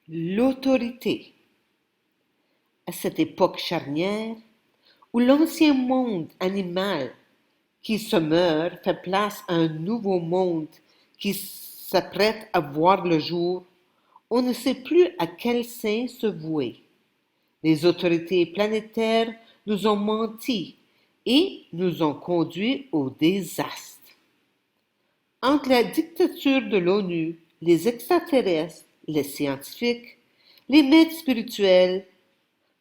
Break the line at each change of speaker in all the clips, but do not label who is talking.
L'autorité. À cette époque charnière, où l'ancien monde animal qui se meurt fait place à un nouveau monde qui s'apprête à voir le jour, on ne sait plus à quel saint se vouer. Les autorités planétaires nous ont menti et nous ont conduits au désastre. Entre la dictature de l'ONU, les extraterrestres, les scientifiques, les maîtres spirituels,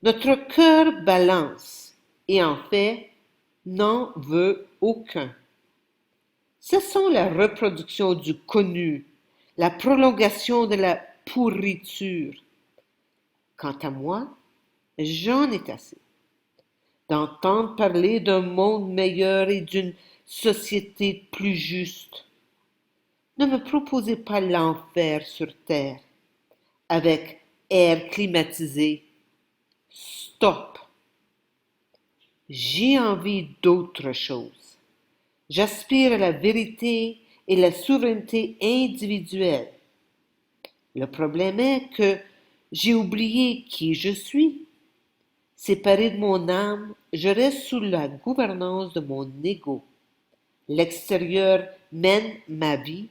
notre cœur balance et en fait n'en veut aucun. Cessons la reproduction du connu, la prolongation de la pourriture. Quant à moi, j'en ai assez d'entendre parler d'un monde meilleur et d'une société plus juste. Ne me proposez pas l'enfer sur terre, avec air climatisé. Stop! J'ai envie d'autre chose. J'aspire à la vérité et la souveraineté individuelle. Le problème est que j'ai oublié qui je suis. Séparé de mon âme, je reste sous la gouvernance de mon ego. L'extérieur mène ma vie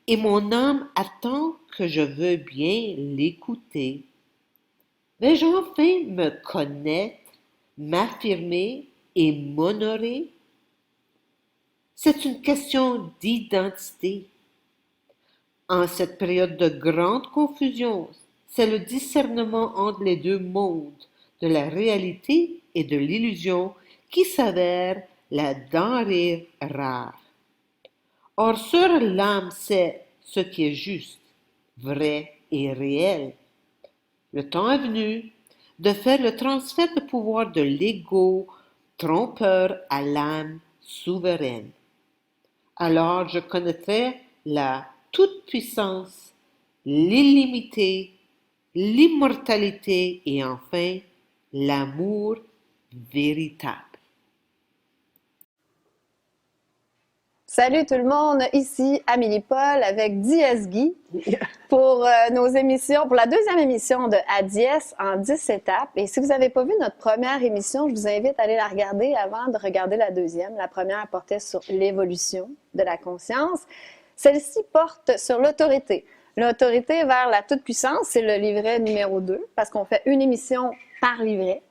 et mon âme attend que je veuille bien l'écouter. Vais-je enfin me connaître, m'affirmer et m'honorer? C'est une question d'identité. En cette période de grande confusion, c'est le discernement entre les deux mondes, de la réalité et de l'illusion, qui s'avère la denrée rare. Or, seule l'âme sait ce qui est juste, vrai et réel. Le temps est venu de faire le transfert de pouvoir de l'ego trompeur à l'âme souveraine. Alors je connaîtrai la toute-puissance, l'illimité, l'immortalité et enfin l'amour véritable.
Salut tout le monde, ici Amélie Paul avec Diez Guy pour nos émissions, pour la deuxième émission de À Diez en 10 étapes. Et si vous n'avez pas vu notre première émission, je vous invite à aller la regarder avant de regarder la deuxième. La première portait sur l'évolution de la conscience. Celle-ci porte sur l'autorité. L'autorité vers la toute-puissance, c'est le livret numéro 2 parce qu'on fait une émission par livret.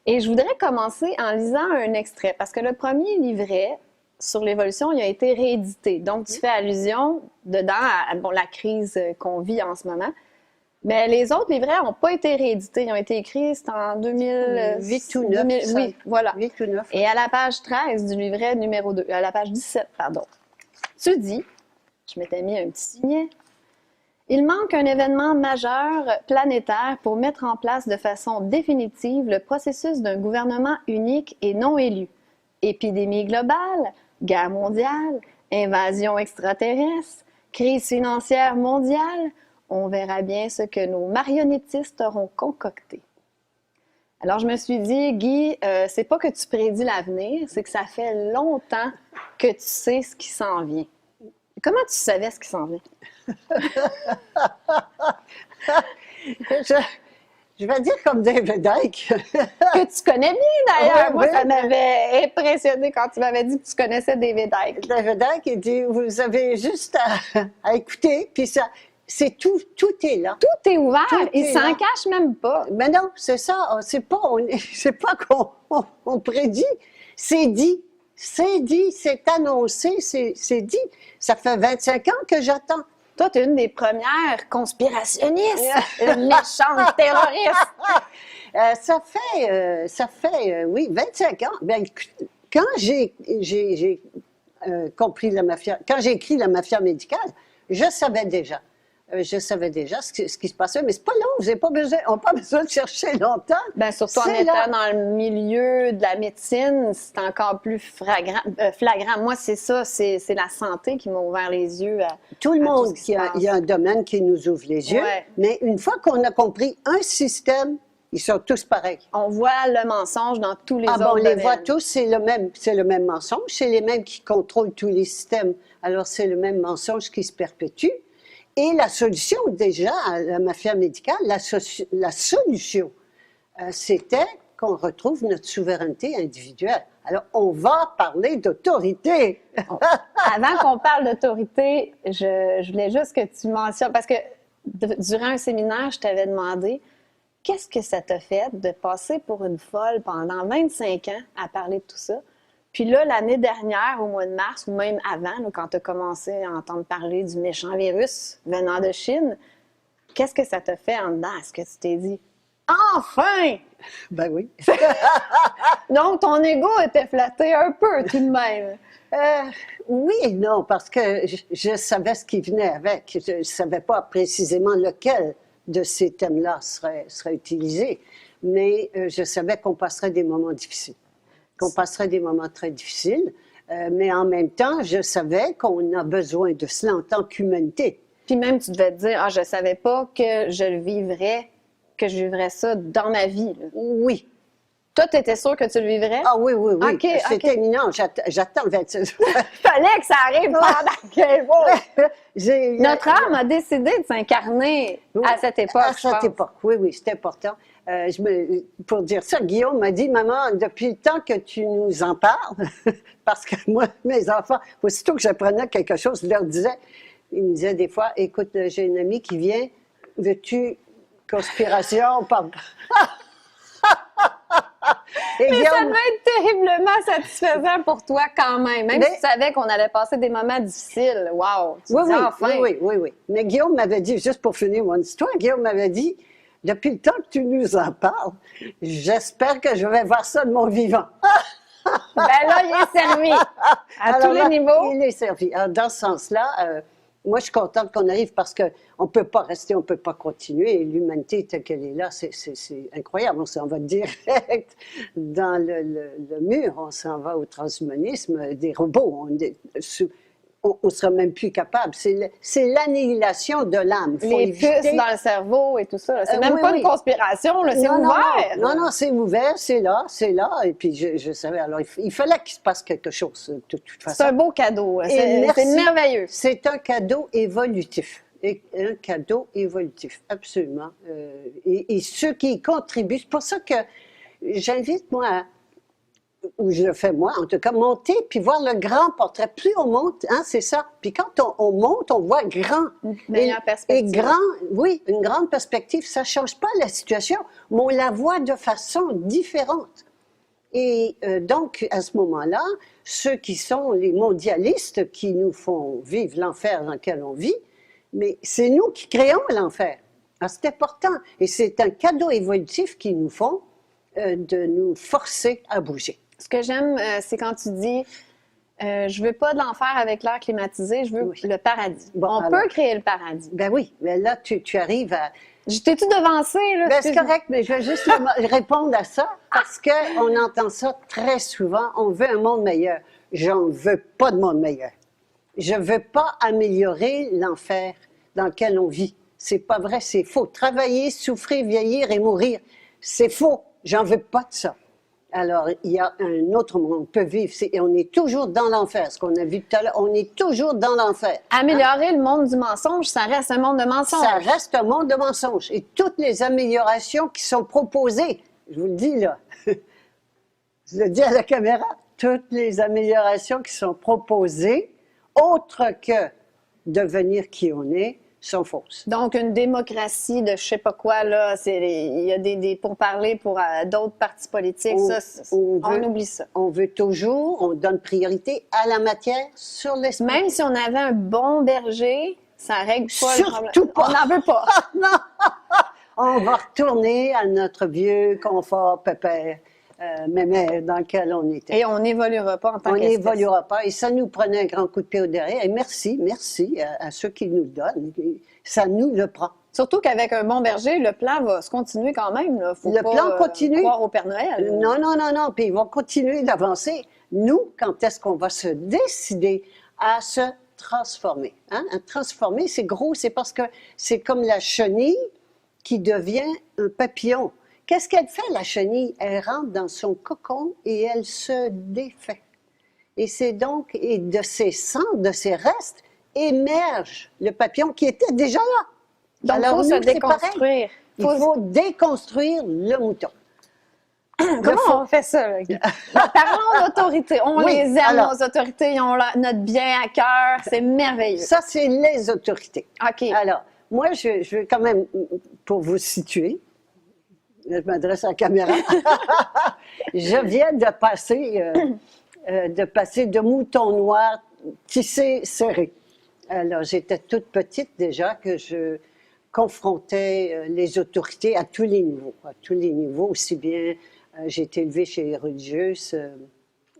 Et je voudrais commencer en lisant un extrait parce que le premier livret sur l'évolution, il a été réédité. Donc, tu fais allusion dedans à la crise qu'on vit en ce moment. Mais les autres livrets n'ont pas été réédités. Ils ont été écrits, c'était en
8 ou 9.
Oui, voilà.
8 ou 9.
Et à la page 13 du livret numéro 2, à la page 17, pardon, tu dis, je m'étais mis un petit signet, il manque un événement majeur planétaire pour mettre en place de façon définitive le processus d'un gouvernement unique et non élu. Épidémie globale, guerre mondiale, invasion extraterrestre, crise financière mondiale, on verra bien ce que nos marionnettistes auront concocté. Alors je me suis dit, Guy, c'est pas que tu prédis l'avenir, c'est que ça fait longtemps que tu sais ce qui s'en vient. Comment tu savais ce qui s'en vient?
Je vais dire comme David Icke.
Que tu connais bien d'ailleurs.
Oui,
Moi,
oui.
ça m'avait impressionné quand tu m'avais dit que tu connaissais David Icke.
David Icke, il dit, vous avez juste à écouter, puis ça, c'est tout est là.
Tout est ouvert,
Tout
il
est
s'en
là.
cache même pas.
Mais non, c'est ça, c'est pas qu'on prédit, c'est dit. C'est dit, c'est annoncé, c'est dit. Ça fait 25 ans que j'attends.
Toi, tu es une des premières conspirationnistes, une méchante terroriste.
Ça fait, oui, 25 ans. Ben, quand j'ai compris la mafia, quand j'ai écrit la mafia médicale, je savais déjà. Ce qui se passait, mais c'est pas long, on n'a pas besoin de chercher longtemps.
Ben, surtout en
C'est
étant
là.
dans le milieu de la médecine, c'est encore plus flagrant. Moi, c'est ça, c'est la santé qui m'a ouvert les yeux à
Tout le
à
monde,
tout ce qui se passe.
il y a un domaine qui nous ouvre les yeux,
Ouais.
mais une fois qu'on a compris un système, ils sont tous pareils.
On voit le mensonge dans tous les
Ah
autres
bon, on les
domaines.
voit tous, c'est le même mensonge, c'est les mêmes qui contrôlent tous les systèmes. Alors, c'est le même mensonge qui se perpétue. Et la solution, déjà, à la mafia médicale, la solution, c'était qu'on retrouve notre souveraineté individuelle. Alors, on va parler d'autorité.
Avant qu'on parle d'autorité, je voulais juste que tu mentionnes, parce que durant un séminaire, je t'avais demandé qu'est-ce que ça t'a fait de passer pour une folle pendant 25 ans à parler de tout ça. Puis là, l'année dernière, au mois de mars, ou même avant, là, quand tu as commencé à entendre parler du méchant virus venant de Chine, qu'est-ce que ça t'a fait en dedans? Est-ce que tu t'es dit « Enfin! »
Ben oui.
Donc, ton ego était flatté un peu tout de même.
Oui et non, parce que je savais ce qui venait avec. Je ne savais pas précisément lequel de ces thèmes-là serait utilisé, mais je savais qu'on passerait des moments difficiles, qu'on passerait des moments très difficiles, mais en même temps, je savais qu'on a besoin de cela en tant qu'humanité.
Puis même, tu devais te dire, je savais pas que je vivrais ça dans ma vie. Là.
Oui.
Toi, tu étais sûr que tu le vivrais?
Ah oui, oui, oui.
Okay,
c'était imminent. J'attends 26
Fallait que ça arrive pendant que... Notre
âme
âme a décidé de s'incarner à cette époque.
À cette époque, oui, oui, c'est important. Pour dire ça, Guillaume m'a dit, maman, depuis le temps que tu nous en parles, parce que moi, mes enfants, aussitôt que j'apprenais quelque chose, je leur disais, ils me disaient des fois, écoute, j'ai une amie qui vient, veux-tu conspiration?
Mais Guillaume, ça devait être terriblement satisfaisant pour toi quand même. Même si tu savais qu'on allait passer des moments difficiles. Wow!
Oui. Mais Guillaume m'avait dit, juste pour finir mon histoire, Guillaume m'avait dit, depuis le temps que tu nous en parles, j'espère que je vais voir ça de mon vivant.
Ben là, il est servi. À tous les niveaux.
Il est servi. Alors, dans ce sens-là, moi, je suis contente qu'on arrive parce qu'on ne peut pas rester, on ne peut pas continuer. L'humanité telle qu'elle est là, c'est incroyable. On s'en va direct dans le mur, on s'en va au transhumanisme, des robots. On ne sera même plus capable. C'est l'annihilation de l'âme.
Les puces dans le cerveau et tout ça. C'est même pas une conspiration, c'est ouvert.
Non, c'est ouvert, c'est là. Et puis, je savais. Alors, il fallait qu'il se passe quelque chose, de toute façon.
C'est un beau cadeau. C'est merveilleux.
C'est un cadeau évolutif. Un cadeau évolutif, absolument. Et ceux qui y contribuent, c'est pour ça que j'invite, moi, ou je le fais moi, en tout cas, monter puis voir le grand portrait. Plus on monte, c'est ça. Puis quand on monte, on voit grand.
Une meilleure perspective.
Et grand, oui, une grande perspective. Ça ne change pas la situation, mais on la voit de façon différente. Et donc, à ce moment-là, ceux qui sont les mondialistes qui nous font vivre l'enfer dans lequel on vit, mais c'est nous qui créons l'enfer. Alors, c'est important. Et c'est un cadeau évolutif qu'ils nous font de nous forcer à bouger.
Ce que j'aime, c'est quand tu dis je veux pas de l'enfer avec l'air climatisé, je veux le paradis. Bon, on peut créer le paradis.
Ben oui, mais là, tu arrives à...
T'es-tu devancé, là?
Ben, c'est correct, mais je vais juste répondre à ça, parce qu'on entend ça très souvent. On veut un monde meilleur. J'en veux pas de monde meilleur. Je veux pas améliorer l'enfer dans lequel on vit. C'est pas vrai, c'est faux. Travailler, souffrir, vieillir et mourir, c'est faux. J'en veux pas de ça. Alors, il y a un autre monde, on peut vivre, et on est toujours dans l'enfer. Ce qu'on a vu tout à l'heure, on est toujours dans l'enfer.
Améliorer le monde du mensonge, ça reste un monde de mensonges.
Ça reste un monde de mensonges. Et toutes les améliorations qui sont proposées, je vous le dis là, je le dis à la caméra, toutes les améliorations qui sont proposées, autres que devenir qui on est, sont fausses.
Donc, une démocratie de je sais pas quoi, là, il y a des pourparlers pour d'autres partis politiques, on oublie ça.
On veut toujours, on donne priorité à la matière sur l'esprit.
Même si on avait un bon berger, ça règle pas
le
problème.
Pas.
On n'en veut pas.
Non! On va retourner à notre vieux confort pépère. Mais dans lequel on était.
Et on n'évoluera pas en tant qu'espèce.
On n'évoluera pas. Et ça nous prenait un grand coup de pied au derrière. Et merci à ceux qui nous le donnent. Ça nous le prend.
Surtout qu'avec un bon berger, le plan va se continuer quand même. Là. Faut
le plan continue.
Croire au Père Noël.
Non. Puis ils vont continuer d'avancer. Nous, quand est-ce qu'on va se décider à se transformer? À transformer, c'est gros. C'est parce que c'est comme la chenille qui devient un papillon. Qu'est-ce qu'elle fait, la chenille? Elle rentre dans son cocon et elle se défait. Et c'est donc de ses cendres, de ses restes, émerge le papillon qui était déjà là.
Donc, il
Alors,
faut
nous,
se
c'est pareil.
déconstruire.
Il faut déconstruire le mouton.
Comment on fait ça? Là? Bon, parlons d'autorité. On
Oui,
les aime,
alors.
nos autorités. Ils ont notre bien à cœur. C'est merveilleux.
Ça, c'est les autorités.
OK.
Alors, moi, je vais quand même, pour vous situer, je m'adresse à la caméra, je viens de passer de mouton noir tissé serré. Alors, j'étais toute petite déjà que je confrontais les autorités à tous les niveaux, aussi bien j'ai été élevée chez les religieuses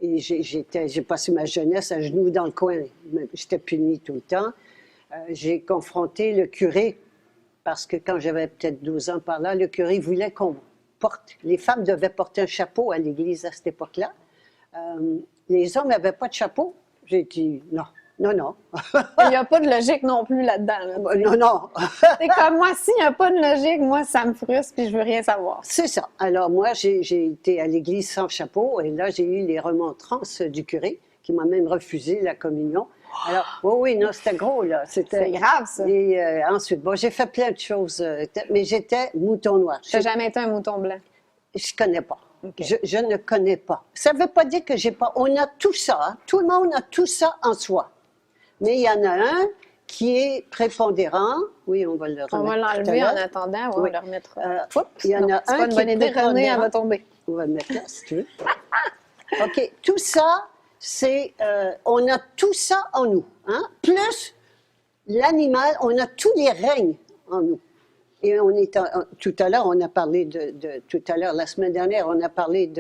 et j'ai passé ma jeunesse à genoux dans le coin. J'étais punie tout le temps. J'ai confronté le curé parce que quand j'avais peut-être 12 ans par là, le curé voulait qu'on porte. Les femmes devaient porter un chapeau à l'église à cette époque-là. Les hommes n'avaient pas de chapeau. J'ai dit non.
Il n'y a pas de logique non plus là-dedans. Là,
non.
c'est comme moi, s'il n'y a pas de logique, moi, ça me frustre puis je veux rien savoir.
C'est ça. Alors moi, j'ai été à l'église sans chapeau et là, j'ai eu les remontrances du curé qui m'a même refusé la communion. Alors, oui, non, c'était gros, là.
C'est grave, ça.
Et ensuite, bon, j'ai fait plein de choses, mais j'étais mouton noir.
Tu n'as jamais été un mouton blanc?
Je connais pas.
Okay.
Je ne connais pas. Ça ne veut pas dire que j'ai pas... On a tout ça, hein? Tout le monde a tout ça en soi. Mais il y en a un qui est prépondérant. Oui, on va le remettre.
On va l'enlever en attendant, on le remettra.
Il y en a un
c'est pas une bonne idée, René, elle va tomber.
On va le mettre là, si tu veux. OK, tout ça, c'est... on a tout ça en nous, hein? Plus l'animal, on a tous les règnes en nous. Et on est tout à l'heure, on a parlé tout à l'heure, la semaine dernière, on a parlé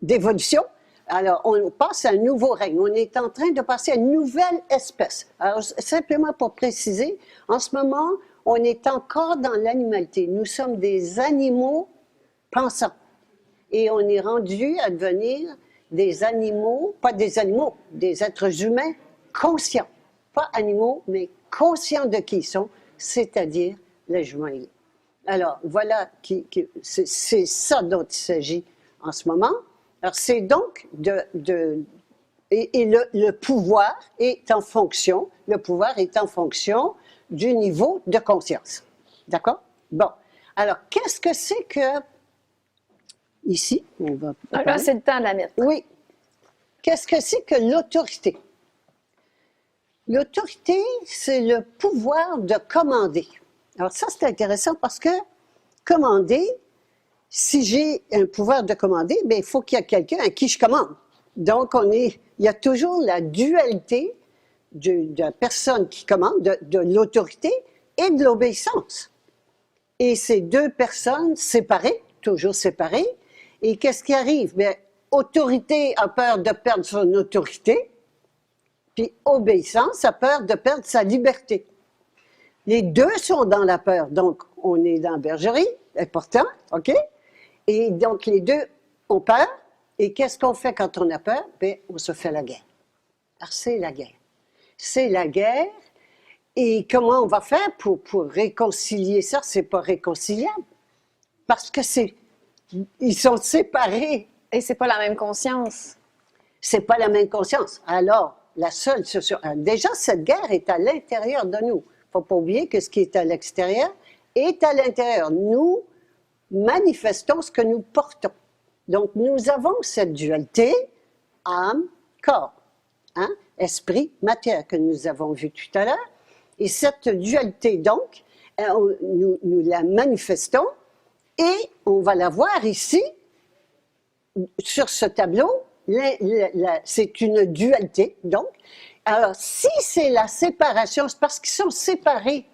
d'évolution. Alors, on passe à un nouveau règne. On est en train de passer à une nouvelle espèce. Alors, simplement pour préciser, en ce moment, on est encore dans l'animalité. Nous sommes des animaux pensants. Et on est rendu à devenir des animaux, pas des animaux, des êtres humains conscients. Pas animaux, mais conscients de qui ils sont, c'est-à-dire l'être humain. Alors, voilà, c'est ça dont il s'agit en ce moment. Alors, c'est donc et le pouvoir est en fonction, du niveau de conscience. D'accord? Bon. Alors, qu'est-ce que c'est que, ici, on va...
Là, c'est le temps de la mettre.
Oui. Qu'est-ce que c'est que l'autorité? L'autorité, c'est le pouvoir de commander. Alors ça, c'est intéressant parce que commander, si j'ai un pouvoir de commander, bien, il faut qu'il y ait quelqu'un à qui je commande. Donc, il y a toujours la dualité de la personne qui commande, de l'autorité et de l'obéissance. Et ces deux personnes séparées, toujours séparées, et qu'est-ce qui arrive? Bien, autorité a peur de perdre son autorité, puis obéissance a peur de perdre sa liberté. Les deux sont dans la peur, donc on est dans la bergerie, important, OK? Et donc les deux ont peur, et qu'est-ce qu'on fait quand on a peur? Bien, on se fait la guerre. Alors c'est la guerre. C'est la guerre, et comment on va faire pour réconcilier ça? C'est pas réconciliable, parce que ils sont séparés.
Et c'est pas la même conscience.
C'est pas la même conscience. Alors, la seule solution... Déjà, cette guerre est à l'intérieur de nous. Il ne faut pas oublier que ce qui est à l'extérieur est à l'intérieur. Nous manifestons ce que nous portons. Donc, nous avons cette dualité âme, corps, hein? Esprit, matière, que nous avons vu tout à l'heure. Et cette dualité, donc, nous la manifestons et on va la voir ici, sur ce tableau. C'est une dualité, donc. Alors, si c'est la séparation, c'est parce qu'ils sont séparés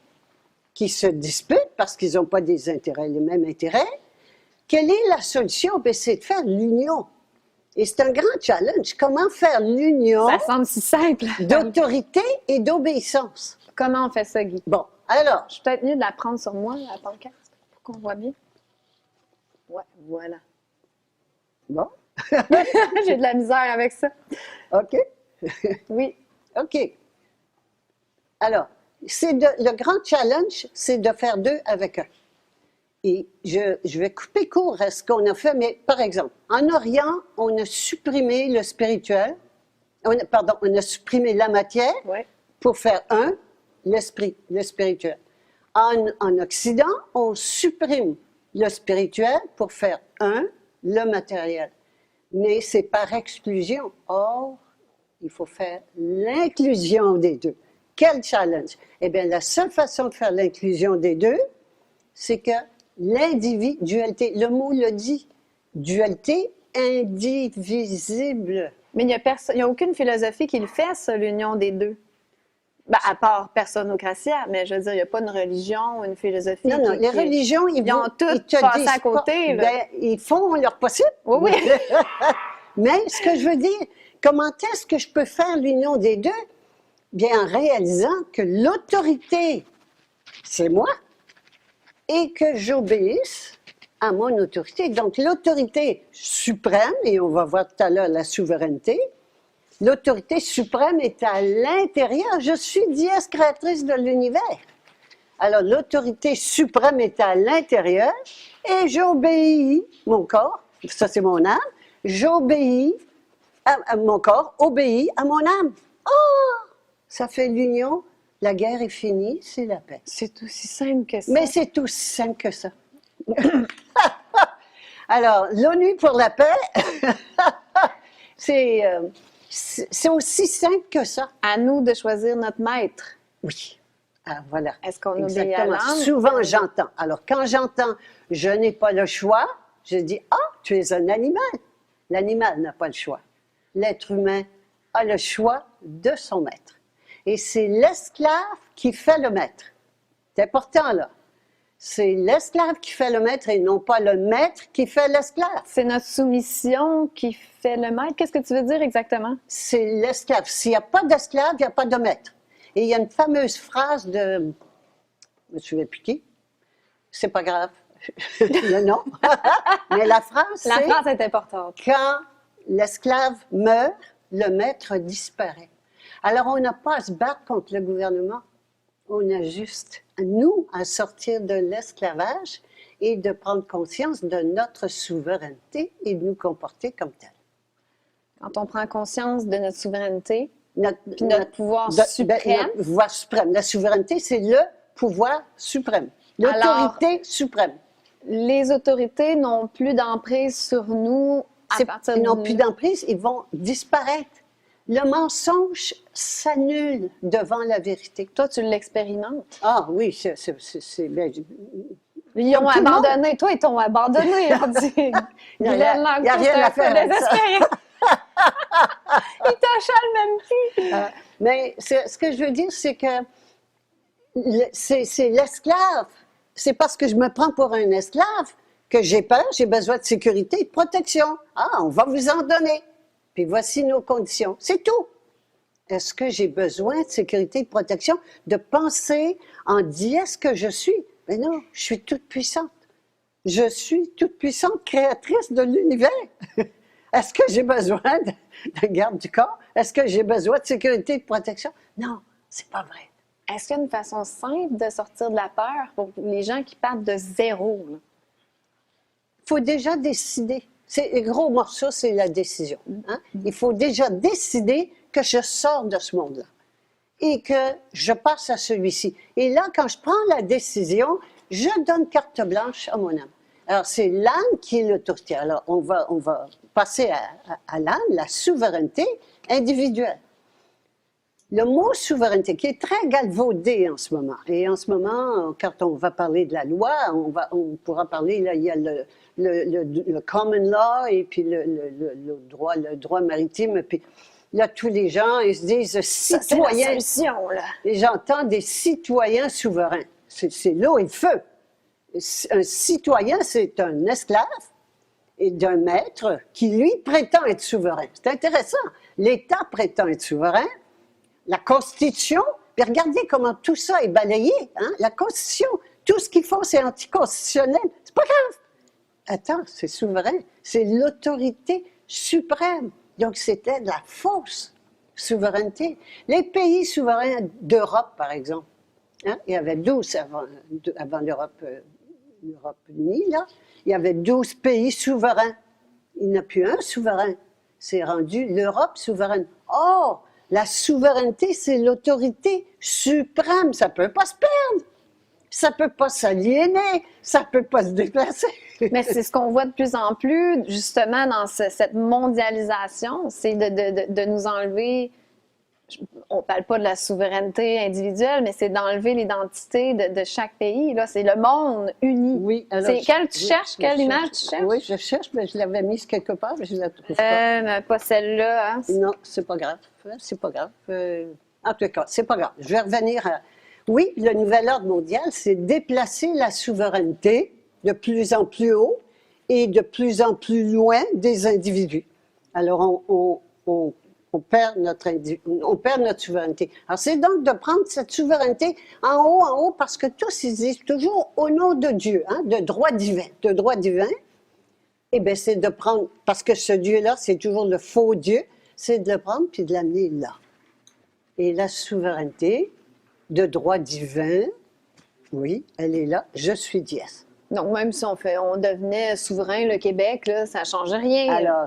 qu'ils se disputent, parce qu'ils n'ont pas les mêmes intérêts. Quelle est la solution? Bien, c'est de faire l'union. Et c'est un grand challenge. Comment faire l'union
Ça semble si simple.
d'autorité et d'obéissance?
Comment on fait ça, Guy?
Bon, alors...
Je suis peut-être mieux de la prendre sur moi, la pancarte, pour qu'on voit bien. Ouais, voilà.
Bon.
J'ai de la misère avec ça.
OK.
Oui.
OK. Alors, le grand challenge, c'est de faire deux avec un. Et je vais couper court à ce qu'on a fait, mais par exemple, en Orient, on a supprimé le spirituel On a supprimé la matière
Ouais.
pour faire un, l'esprit, le spirituel. En Occident, on supprime le spirituel pour faire un, le matériel. Mais c'est par exclusion. Or, il faut faire l'inclusion des deux. Quel challenge! Eh bien, la seule façon de faire l'inclusion des deux, c'est que l'individualité, le mot le dit, dualité indivisible.
Mais il n'y a aucune philosophie qui le fait, ça, l'union des deux. Ben, à part Personocratia, mais je veux dire, il n'y a pas une religion ou une philosophie.
Non, les religions, ils
ont toutes passé à côté. Là.
Ben, ils font leur possible.
Oui, oui.
Mais ce que je veux dire, comment est-ce que je peux faire l'union des deux? Bien, en réalisant que l'autorité, c'est moi, et que j'obéisse à mon autorité. Donc, l'autorité suprême, et on va voir tout à l'heure la souveraineté, l'autorité suprême est à l'intérieur. Je suis dièse créatrice de l'univers. Alors, l'autorité suprême est à l'intérieur et j'obéis mon corps, ça c'est mon âme, j'obéis à mon corps, obéit à mon âme. Oh! Ça fait l'union, la guerre est finie, c'est la paix.
C'est aussi simple que ça.
Mais c'est aussi simple que ça. Alors, l'ONU pour la paix, c'est aussi simple que ça.
À nous de choisir notre maître.
Oui. Ah, voilà.
Est-ce qu'on obéit à
Exactement.
l'âme?
Souvent, j'entends. Alors, quand j'entends « je n'ai pas le choix », je dis « ah, tu es un animal ». L'animal n'a pas le choix. L'être humain a le choix de son maître. Et c'est l'esclave qui fait le maître. C'est important, là. C'est l'esclave qui fait le maître et non pas le maître qui fait l'esclave.
C'est notre soumission qui fait le maître. Qu'est-ce que tu veux dire exactement?
C'est l'esclave. S'il n'y a pas d'esclave, il n'y a pas de maître. Et il y a une fameuse phrase de... Je ne me souviens plus qui. C'est pas grave. Le nom. Mais la phrase, c'est...
La phrase est importante.
Quand l'esclave meurt, le maître disparaît. Alors, on n'a pas à se battre contre le gouvernement. On a juste, nous, à sortir de l'esclavage et de prendre conscience de notre souveraineté et de nous comporter comme tel.
Quand on prend conscience de notre souveraineté,
Puis
notre pouvoir suprême.
notre pouvoir suprême. La souveraineté, c'est le pouvoir suprême. L'autorité suprême.
Les autorités n'ont plus d'emprise sur nous à partir
Ils
de...
n'ont plus d'emprise, ils vont disparaître. Le mensonge s'annule devant la vérité.
Toi, tu l'expérimentes.
Ah oui, c'est bien.
Ils ont
Comme tout le monde.
abandonné. Toi, ils t'ont abandonné. On dit.
Il n'y a rien à faire avec ça.
Ils t'achalent même plus.
Mais ce que je veux dire, c'est que c'est l'esclave. C'est parce que je me prends pour un esclave que j'ai peur, j'ai besoin de sécurité et de protection. Ah, on va vous en donner. Puis voici nos conditions. C'est tout. Est-ce que j'ai besoin de sécurité et de protection? De penser en dièse que je suis? Mais non, je suis toute puissante. Je suis toute puissante créatrice de l'univers. Est-ce que j'ai besoin de garde du corps? Est-ce que j'ai besoin de sécurité et de protection? Non, c'est pas vrai.
Est-ce qu'il y a une façon simple de sortir de la peur pour les gens qui partent de zéro? Là?
Il faut déjà décider. Le gros morceau, c'est la décision. Hein? Il faut déjà décider que je sors de ce monde-là et que je passe à celui-ci. Et là, quand je prends la décision, je donne carte blanche à mon âme. Alors, c'est l'âme qui est l'autorité. Alors, on va passer à l'âme, la souveraineté individuelle. Le mot souveraineté, qui est très galvaudé en ce moment. Et en ce moment, quand on va parler de la loi, on pourra parler, là, il y a le common law et puis le droit maritime. Puis là, tous les gens, ils se disent citoyens. Et j'entends des citoyens souverains. C'est l'eau et le feu. Un citoyen, c'est un esclave et d'un maître qui, lui, prétend être souverain. C'est intéressant. L'État prétend être souverain. La Constitution, puis regardez comment tout ça est balayé. Hein? La Constitution, tout ce qu'ils font, c'est anticonstitutionnel. C'est pas grave. Attends, c'est souverain. C'est l'autorité suprême. Donc, c'était de la fausse souveraineté. Les pays souverains d'Europe, par exemple, hein? Il y avait 12 avant l'Europe unie, là. Il y avait 12 pays souverains. Il n'y en a plus un souverain. C'est rendu l'Europe souveraine. Oh, la souveraineté, c'est l'autorité suprême. Ça peut pas se perdre. Ça peut pas s'aliéner. Ça peut pas se déplacer.
Mais c'est ce qu'on voit de plus en plus, justement, dans cette mondialisation, c'est de nous enlever, on parle pas de la souveraineté individuelle, mais c'est d'enlever l'identité de chaque pays. Là, c'est le monde uni.
Oui, alors.
C'est quelle tu cherches,
je
quelle
cherche.
image tu cherches?
Oui, je cherche, mais je l'avais mise quelque part, mais je la trouve pas.
Mais pas celle-là. Hein?
Non, c'est pas grave. C'est pas grave. En tout cas, c'est pas grave. Je vais revenir à. Oui, le nouvel ordre mondial, c'est déplacer la souveraineté de plus en plus haut et de plus en plus loin des individus. Alors, on perd notre souveraineté. Alors, c'est donc de prendre cette souveraineté en haut, parce que tous, ils disent toujours au nom de Dieu, hein, de droit divin. De droit divin, eh bien, c'est de prendre, parce que ce Dieu-là, c'est toujours le faux Dieu, c'est de le prendre puis de l'amener là. Et la souveraineté de droit divin, oui, elle est là. Je suis dièse.
Donc, même si on devenait souverain, le Québec, là, ça ne change rien.
Alors,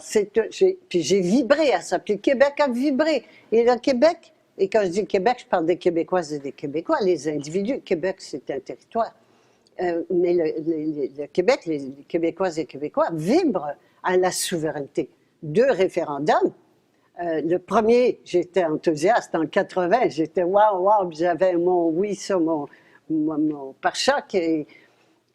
puis j'ai vibré à ça. Puis le Québec a vibré. Et le Québec, et quand je dis Québec, je parle des Québécoises et des Québécois, les individus. Québec, c'est un territoire. Mais le Québec, les Québécoises et Québécois vibrent à la souveraineté. 2 référendums. Le premier, j'étais enthousiaste en 80, j'étais waouh, j'avais mon oui sur mon pare-choc et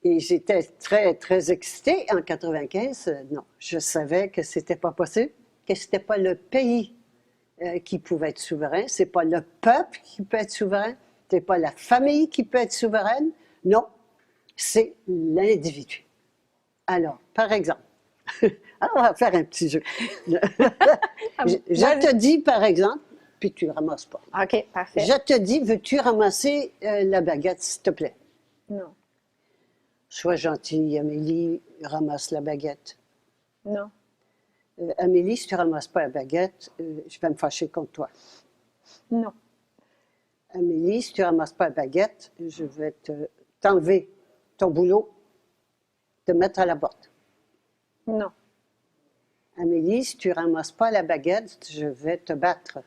j'étais très, très excitée. En 95, non, je savais que c'était pas possible, que c'était pas le pays qui pouvait être souverain, c'est pas le peuple qui peut être souverain, c'est pas la famille qui peut être souveraine, non, c'est l'individu. Alors, par exemple, alors on va faire un petit jeu. Je te dis, par exemple, puis tu ne ramasses pas.
OK, parfait.
Je te dis, veux-tu ramasser la baguette, s'il te plaît?
Non.
Sois gentille, Amélie, ramasse la baguette.
Non.
Amélie, si tu ne ramasses pas la baguette, je vais me fâcher contre toi.
Non.
Amélie, si tu ne ramasses pas la baguette, je vais t'enlever ton boulot, te mettre à la porte.
Non.
Amélie, si tu ne ramasses pas la baguette, je vais te battre.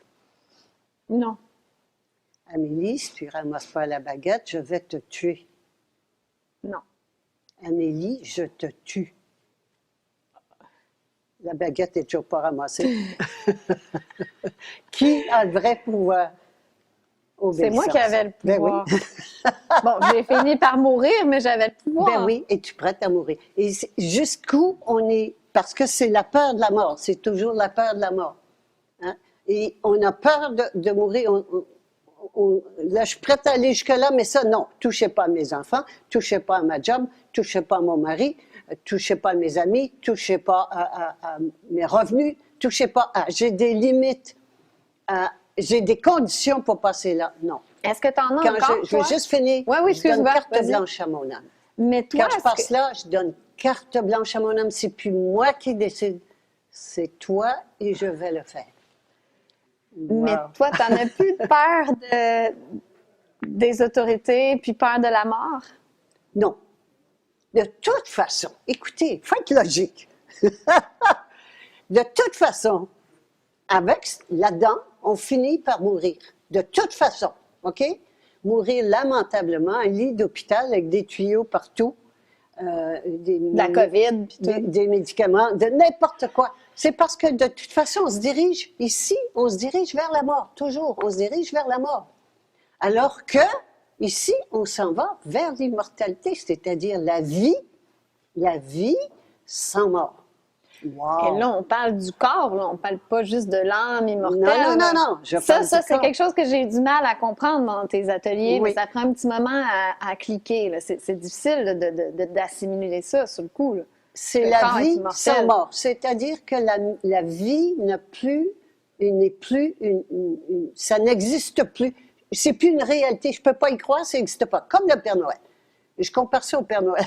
Non.
Amélie, si tu ne ramasses pas la baguette, je vais te tuer.
Non.
Amélie, je te tue. La baguette n'est toujours pas ramassée. Qui a le vrai pouvoir?
C'est moi qui avais le
Ben
pouvoir.
oui.
Bon, j'ai fini par mourir, mais j'avais le pouvoir.
Ben oui, et tu es prête à mourir. Et jusqu'où on est... Parce que c'est la peur de la mort, c'est toujours la peur de la mort. Hein? Et on a peur de mourir. Là, je suis prête à aller jusque-là, mais ça, non. Touchez pas à mes enfants, touchez pas à ma job, touchez pas à mon mari, touchez pas à mes amis, touchez pas à mes revenus, touchez pas à... J'ai des limites, j'ai des conditions pour passer là. Non.
Est-ce que tu en as
Quand
encore,
je veux juste finir,
Oui,
je donne
excuse-moi,
carte
vas-y.
blanche à mon âme.
Mais toi,
Quand je passe là, je donne carte blanche à mon âme. C'est plus moi qui décide, c'est toi et je vais le faire.
Mais
Wow.
toi, tu n'en as plus peur des autorités, puis peur de la mort?
Non. De toute façon, écoutez, il faut être logique. De toute façon, là-dedans, on finit par mourir. De toute façon, OK? Mourir lamentablement, un lit d'hôpital avec des tuyaux partout.
De la COVID, puis tout.
Des médicaments, de n'importe quoi. C'est parce que de toute façon, on se dirige, ici, on se dirige vers la mort, toujours, on se dirige vers la mort. Alors que, ici, on s'en va vers l'immortalité, c'est-à-dire la vie sans mort. Wow.
Et là, on parle du corps, là, on parle pas juste de l'âme immortelle.
Non, je parle
Ça,
du
c'est
corps.
quelque chose que j'ai du mal à comprendre dans tes ateliers,
Oui.
mais ça prend un petit moment à cliquer. là. C'est difficile là, d'assimiler ça sur le coup. Là.
C'est
Le
la
corps est
vie
immortel.
sans mort. C'est-à-dire que la vie n'est plus ça n'existe plus. C'est plus une réalité. Je peux pas y croire, ça n'existe pas. Comme le Père Noël. Et je compare ça au Père Noël.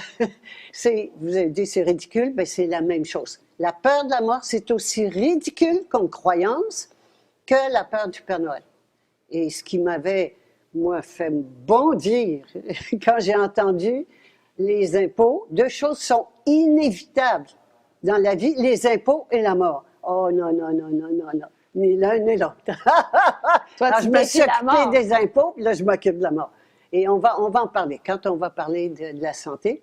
Vous avez dit c'est ridicule, ben c'est la même chose. La peur de la mort, c'est aussi ridicule comme croyance que la peur du Père Noël. Et ce qui m'avait, moi, fait bondir quand j'ai entendu les impôts, 2 choses sont inévitables dans la vie, les impôts et la mort. Oh non. ni l'un ni l'autre.
Toi,
Alors,
tu
je me
défies
suis
la mort.
occupée des impôts, puis là, je m'occupe de la mort. Et on va en parler. Quand on va parler de la santé,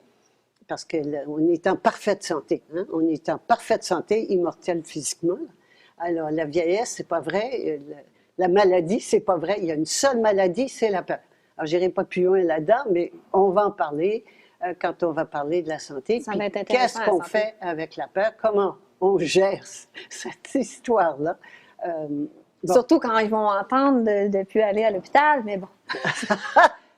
parce qu'on est en parfaite santé, hein? On est en parfaite santé, immortel physiquement. Alors, la vieillesse, c'est pas vrai. La maladie, c'est pas vrai. Il y a une seule maladie, c'est la peur. Alors, je n'irai pas plus loin là-dedans, mais on va en parler quand on va parler de la santé.
Ça
Puis
va être intéressant,
qu'est-ce
la
qu'on
santé.
fait avec la peur? Comment on gère cette histoire-là? Bon.
Surtout quand ils vont entendre de ne plus aller à l'hôpital, mais bon.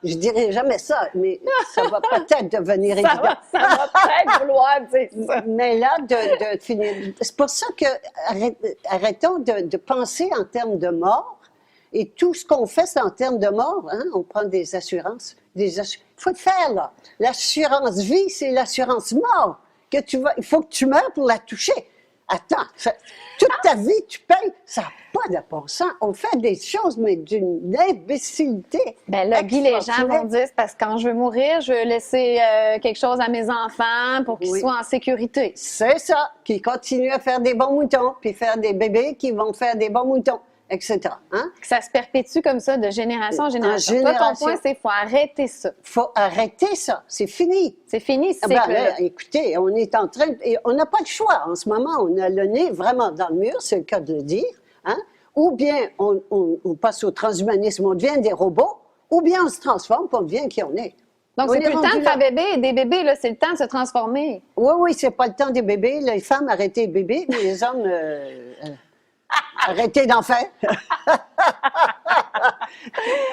Je dirais jamais ça, mais ça va peut-être devenir
Ça
évident.
va peut-être vouloir dire ça.
Mais là, de finir. C'est pour ça que arrêtons de penser en termes de mort. Et tout ce qu'on fait, c'est en termes de mort. Hein? On prend des assurances. Il faut le faire, là. L'assurance vie, c'est l'assurance mort. Il faut que tu meurs pour la toucher. Attends, toute ta vie, tu payes. Ça n'a pas de bon sens. On fait des choses, mais d'une imbécilité.
Ben là, Guy, les gens
extraordinaire.
vont dire, c'est parce que quand je veux mourir, je veux laisser quelque chose à mes enfants pour qu'ils
Oui.
soient en sécurité.
C'est ça, qui continue à faire des bons moutons, puis faire des bébés qui vont faire des bons moutons, etc. Hein?
Que ça se perpétue comme ça de génération en génération. Toi, ton
génération.
point, c'est qu'il faut arrêter ça.
Faut arrêter ça, c'est fini.
C'est fini, ce
Ah ben,
cycle-là.
là, écoutez, on est en train, et on n'a pas le choix. En ce moment, on a le nez vraiment dans le mur, c'est le cas de le dire. Hein? Ou bien on passe au transhumanisme, on devient des robots, ou bien on se transforme, puis on devient qui on est.
Donc,
On
c'est
est
plus le temps
rendu
de faire
là.
des bébés, là, c'est le temps de se transformer.
Oui, oui, c'est pas le temps des bébés. Les femmes, arrêtez les bébés, mais les hommes, arrêtez d'en faire.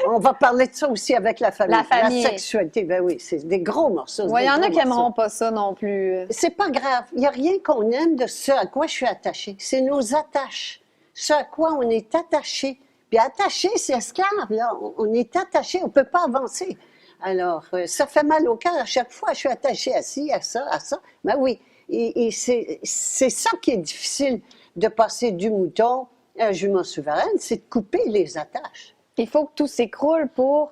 On va parler de ça aussi avec la famille.
La famille.
La sexualité, ben oui, c'est des gros morceaux.
Il y en a qui
aimeront
n'aimeront pas ça non plus.
C'est pas grave. Il n'y a rien qu'on aime de ce à quoi je suis attachée. C'est nos attaches. Ce à quoi on est attaché. Puis attaché, c'est esclave, là. On est attaché, on ne peut pas avancer. Alors, ça fait mal au cœur à chaque fois. Je suis attachée à ci, à ça, à ça. Ben oui. Et c'est ça qui est difficile de passer du mouton à un jument souveraine, c'est de couper les attaches.
Il faut que tout s'écroule pour...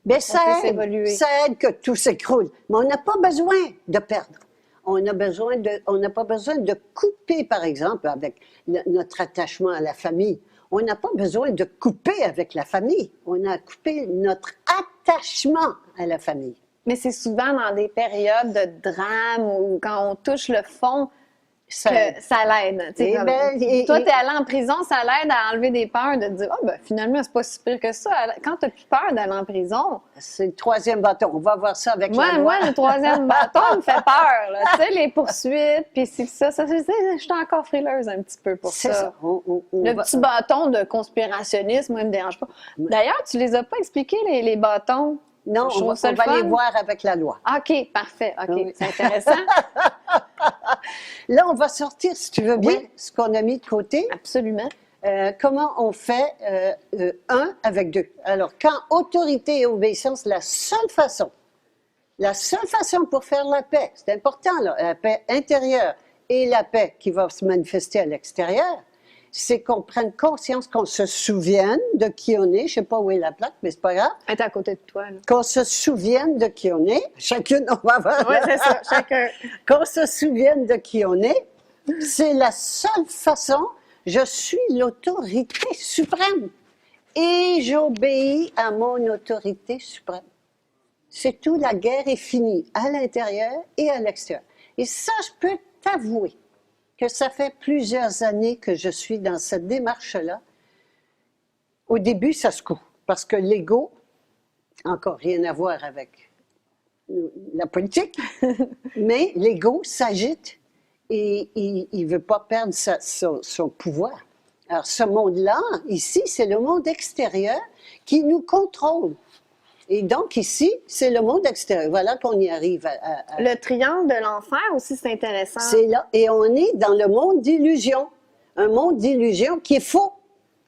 Bien, ça
puisse
aide,
évoluer.
ça aide que tout s'écroule. Mais on n'a pas besoin de perdre. On n'a pas besoin de couper, par exemple, avec notre attachement à la famille. On n'a pas besoin de couper avec la famille. On a coupé notre attachement à la famille.
Mais c'est souvent dans des périodes de drame ou quand on touche le fond
Ça
que
aide.
ça l'aide. Tu sais,
Eh
comme-
ben,
toi, tu es allé en prison, ça l'aide à enlever des peurs, de te dire, oh, ben, finalement, c'est pas si pire que ça. Quand tu n'as plus peur d'aller en prison,
C'est le troisième bâton. On va voir ça avec la loi.
moi, le troisième bâton me fait peur. là. Tu sais, les poursuites, puis c'est ça. Je suis encore frileuse un petit peu pour
C'est ça. On
Le
va-
petit bâton de conspirationnisme, moi, il me dérange pas. D'ailleurs, tu les as pas expliqués, les bâtons?
Non,
Je
on
trouve
va,
ça
on
le
va
fun.
les voir avec la loi.
OK, parfait. OK,
Oui.
c'est intéressant.
Là, on va sortir, si tu veux bien,
Oui.
ce qu'on a mis de côté.
Absolument.
Comment on fait un avec deux. Alors, quand autorité et obéissance, la seule façon pour faire la paix, c'est important, là, la paix intérieure et la paix qui va se manifester à l'extérieur, c'est qu'on prenne conscience, qu'on se souvienne de qui on est. Je ne sais pas où est la plaque, mais c'est pas grave.
Elle est à côté de toi. Là.
Qu'on se souvienne de qui on est. Chacune, on va voir.
Oui, c'est ça. Chacun.
Qu'on se souvienne de qui on est. C'est la seule façon. Je suis l'autorité suprême et j'obéis à mon autorité suprême. C'est tout, la guerre est finie à l'intérieur et à l'extérieur. Et ça, je peux t'avouer que ça fait plusieurs années que je suis dans cette démarche-là. Au début, ça se coupe, parce que l'ego, encore rien à voir avec la politique, mais l'ego s'agite et il ne veut pas perdre son pouvoir. Alors, ce monde-là, ici, c'est le monde extérieur qui nous contrôle. Et donc, ici, c'est le monde extérieur. Voilà qu'on y arrive à
Le triangle de l'enfer aussi, c'est intéressant.
c'est là. Et on est dans le monde d'illusion. Un monde d'illusion qui est faux.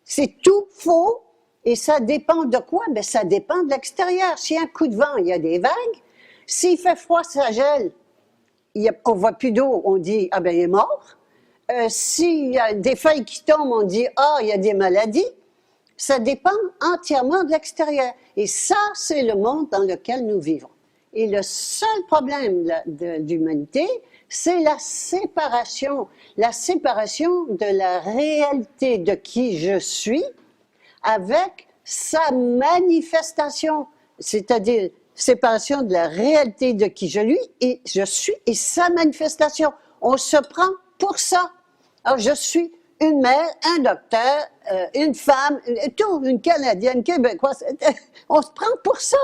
C'est tout faux. Et ça dépend de quoi? Ben, ça dépend de l'extérieur. S'il y a un coup de vent, il y a des vagues. S'il fait froid, ça gèle. On ne voit plus d'eau, on dit « Ah ben, il est mort ». S'il y a des feuilles qui tombent, on dit « Ah, il y a des maladies ». Ça dépend entièrement de l'extérieur. Et ça, c'est le monde dans lequel nous vivons. Et le seul problème de l'humanité, c'est la séparation de la réalité de qui je suis avec sa manifestation, c'est-à-dire séparation de la réalité de qui je suis et sa manifestation. On se prend pour ça. Alors, je suis une mère, un docteur, une femme, une Canadienne, Québécoise. On se prend pour ça.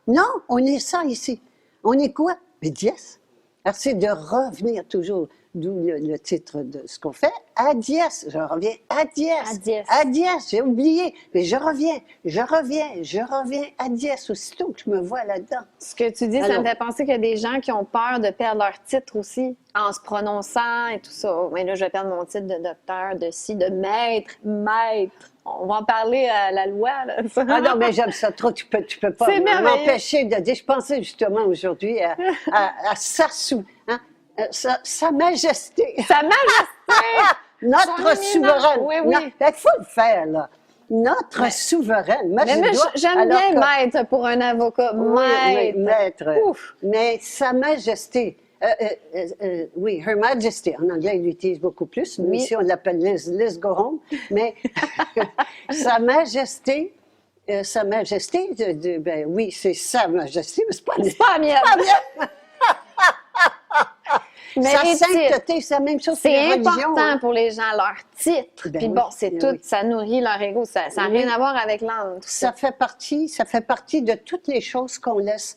Non, on est ça ici. On est quoi? Mais dièse. Alors, c'est de revenir toujours, d'où le titre de ce qu'on fait, à dièse. Je reviens à dièse.
À dièse.
À dièse, j'ai oublié. Mais je reviens à dièse. Aussitôt que je me vois là-dedans.
Ce que tu dis, ça me fait penser qu'il y a des gens qui ont peur de perdre leur titre aussi, en se prononçant et tout ça. Mais là, je vais perdre mon titre de docteur, de maître. On va en parler à la loi, là.
Ah non, mais j'aime ça trop. Tu peux pas m'empêcher de dire. Je pensais justement aujourd'hui à Sassou, hein? Sa Majesté.
Sa Majesté!
Notre souveraine.
Oui, oui.
Il faut le faire, là. Notre souveraine.
Mais j'aime bien maître pour un avocat.
Oui, maître.
Ouf.
Mais Sa Majesté. Oui, Her Majesty. En anglais, il l'utilise beaucoup plus. Nous, ici, on l'appelle Liz Goron. Mais Sa Majesté, ben oui, c'est Sa Majesté, mais c'est pas
la mienne. Mais
sa sainteté, c'est la même chose que les religions.
C'est important pour les gens, leur titre.
Ben
puis
oui,
bon, c'est
ben
tout,
oui.
ça nourrit leur ego. Ça n'a rien à voir avec l'âme.
Ça fait partie de toutes les choses qu'on laisse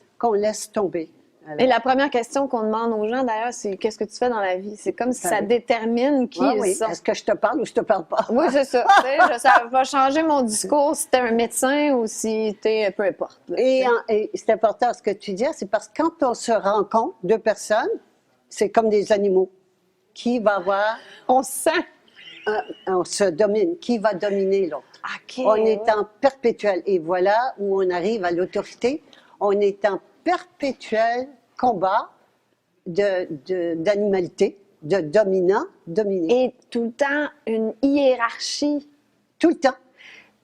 tomber. Alors,
et la première question qu'on demande aux gens, d'ailleurs, c'est qu'est-ce que tu fais dans la vie? C'est comme si ça détermine qui ils sont.
Est-ce que je te parle ou je te parle pas?
Oui, c'est ça. Ça va changer mon discours si tu es un médecin ou si tu es peu importe. Là,
et c'est important ce que tu dis, c'est parce que quand on se rencontre, deux personnes, c'est comme des animaux. Qui va avoir...
On sent.
On se domine. Qui va dominer l'autre?
Okay,
on est en perpétuel. Et voilà où on arrive à l'autorité. On est en perpétuel combat d'animalité, de dominant, dominé.
Et tout le temps, une hiérarchie.
Tout le temps.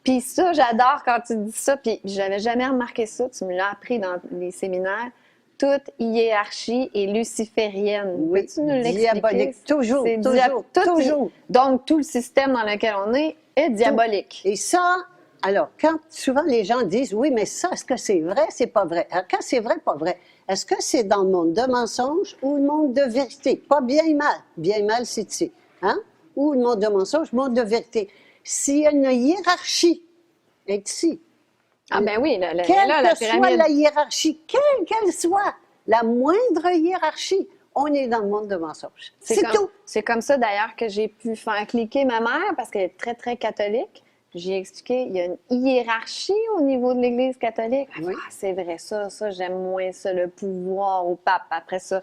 Puis ça, j'adore quand tu dis ça, puis j'avais jamais remarqué ça, tu me l'as appris dans les séminaires. Toute hiérarchie est luciférienne.
Oui,
peux-tu nous l'expliquer?
diabolique, toujours.
Donc, tout le système dans lequel on est diabolique.
Et ça, alors, quand souvent les gens disent, oui, mais ça, est-ce que c'est vrai, c'est pas vrai? Alors, quand c'est vrai, pas vrai, est-ce que c'est dans le monde de mensonge ou le monde de vérité? Pas bien et mal. Bien et mal, c'est ici. Hein? Ou le monde de mensonge, le monde de vérité. S'il y a une hiérarchie, est ici.
Ah ben oui,
quelle que soit la hiérarchie, quelle qu'elle soit, la moindre hiérarchie, on est dans le monde de mensonges. C'est tout.
C'est comme ça, d'ailleurs, que j'ai pu faire cliquer ma mère, parce qu'elle est très, très catholique. J'ai expliqué, il y a une hiérarchie au niveau de l'Église catholique.
Oui.
Ah, c'est vrai, ça, j'aime moins ça, le pouvoir au pape. Après ça,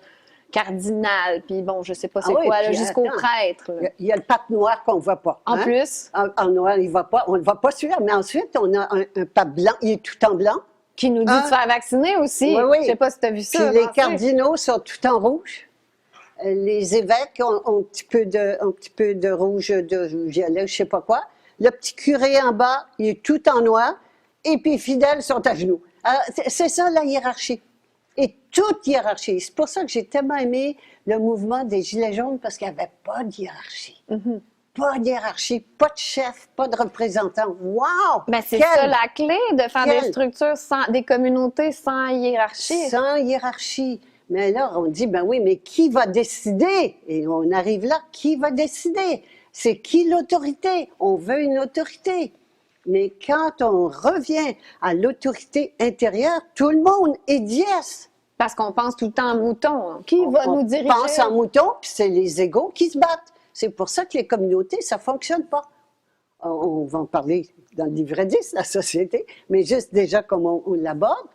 cardinal, puis bon, je sais pas c'est quoi, là, jusqu'au prêtre.
Il y a le pape noir qu'on ne voit pas.
En plus.
En noir, il ne va pas. On ne le voit pas celui-là. Mais ensuite, on a un pape blanc, il est tout en blanc.
Qui nous dit de se faire vacciner aussi.
Oui, oui.
Je ne sais pas si tu as vu ça.
Puis les cardinaux sont tout en rouge. Les évêques ont un petit peu de rouge, de violet, je ne sais pas quoi. Le petit curé en bas, il est tout en noir. Et puis les fidèles sont à genoux. Alors, c'est ça la hiérarchie. Et toute hiérarchie. C'est pour ça que j'ai tellement aimé le mouvement des Gilets jaunes, parce qu'il n'y avait pas de hiérarchie.
Mm-hmm.
Pas de hiérarchie, pas de chef, pas de représentant. Wow!
Ben c'est ça la clé, de faire des structures, des communautés sans hiérarchie.
Sans hiérarchie. Mais alors, on dit, ben oui, mais qui va décider? Et on arrive là, qui va décider? C'est qui l'autorité? On veut une autorité. Mais quand on revient à l'autorité intérieure, tout le monde est dièse.
Parce qu'on pense tout le temps en mouton. Qui va nous diriger?
On pense en mouton, puis c'est les égos qui se battent. C'est pour ça que les communautés, ça ne fonctionne pas. On va en parler dans le livre 10, la société, mais juste déjà comme on l'aborde,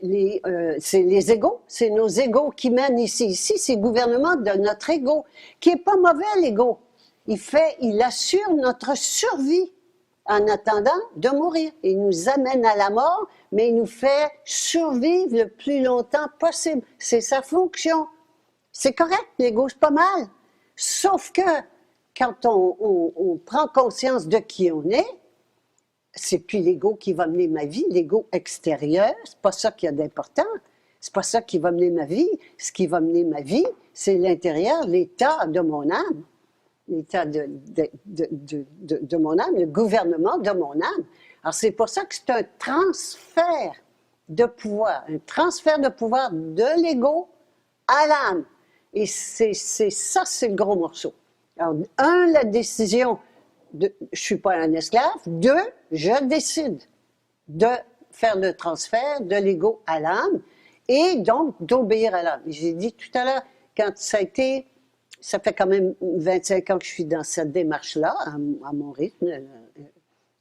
c'est les égos, c'est nos égos qui mènent ici. Ici, c'est le gouvernement de notre égo, qui n'est pas mauvais, l'ego. Il assure notre survie en attendant de mourir. Il nous amène à la mort, mais il nous fait survivre le plus longtemps possible. C'est sa fonction. C'est correct, l'ego, c'est pas mal. Sauf que quand on prend conscience de qui on est, c'est plus l'ego qui va mener ma vie, l'ego extérieur, c'est pas ça qu'il y a d'important. C'est pas ça qui va mener ma vie. Ce qui va mener ma vie, c'est l'intérieur, l'état de mon âme. L'état de mon âme, le gouvernement de mon âme. Alors, c'est pour ça que c'est un transfert de pouvoir de l'ego à l'âme. Et c'est ça, c'est le gros morceau. Alors, la décision, je ne suis pas un esclave. 2, je décide de faire le transfert de l'ego à l'âme et donc d'obéir à l'âme. J'ai dit tout à l'heure, quand ça fait quand même 25 ans que je suis dans cette démarche-là, à mon rythme,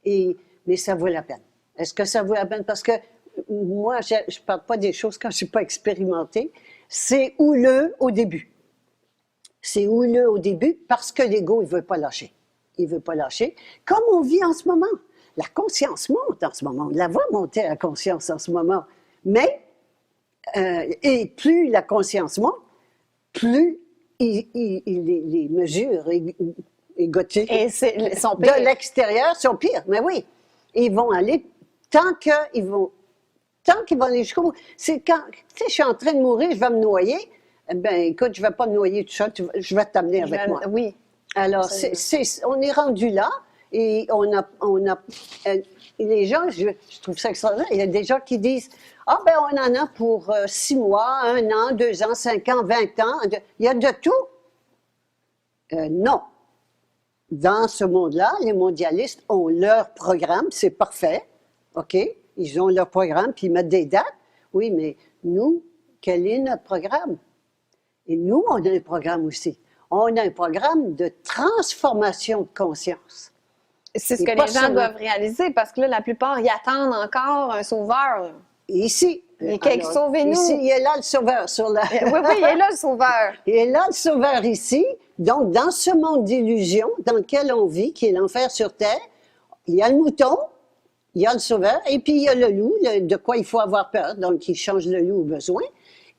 mais ça vaut la peine. Est-ce que ça vaut la peine? Parce que moi, je ne parle pas des choses quand je ne suis pas expérimentée. C'est houleux au début. C'est houleux au début parce que l'ego, il ne veut pas lâcher. Il ne veut pas lâcher. Comme on vit en ce moment. La conscience monte en ce moment. On la voit monter, la conscience, en ce moment. Mais, et plus la conscience monte, plus les mesures égotiques de l'extérieur sont pires. Mais oui, ils vont aller tant qu'ils vont aller jusqu'au bout. C'est quand, tu sais, je suis en train de mourir, je vais me noyer. Ben, écoute, je ne vais pas me noyer tout seul, je vais t'amener avec moi.
Oui.
Alors, on est rendu là et on a les gens, je trouve ça extraordinaire, il y a des gens qui disent « Ah, ben on en a pour 6 mois, 1 an, 2 ans, 5 ans, 20 ans. » Il y a de tout. Non. Dans ce monde-là, les mondialistes ont leur programme, c'est parfait, OK? Ils ont leur programme, puis ils mettent des dates. Oui, mais nous, quel est notre programme? Et nous, on a un programme aussi. On a un programme de transformation de conscience.
C'est ce que les gens doivent réaliser, parce que là, la plupart, ils attendent encore un sauveur.
Ici.
Sauvez-nous.
Ici, il est là le sauveur.
Oui, il est là le sauveur.
Il est là le sauveur ici. Donc, dans ce monde d'illusion dans lequel on vit, qui est l'enfer sur Terre, il y a le mouton, il y a le sauveur, et puis il y a le loup, de quoi il faut avoir peur. Donc, il change le loup au besoin.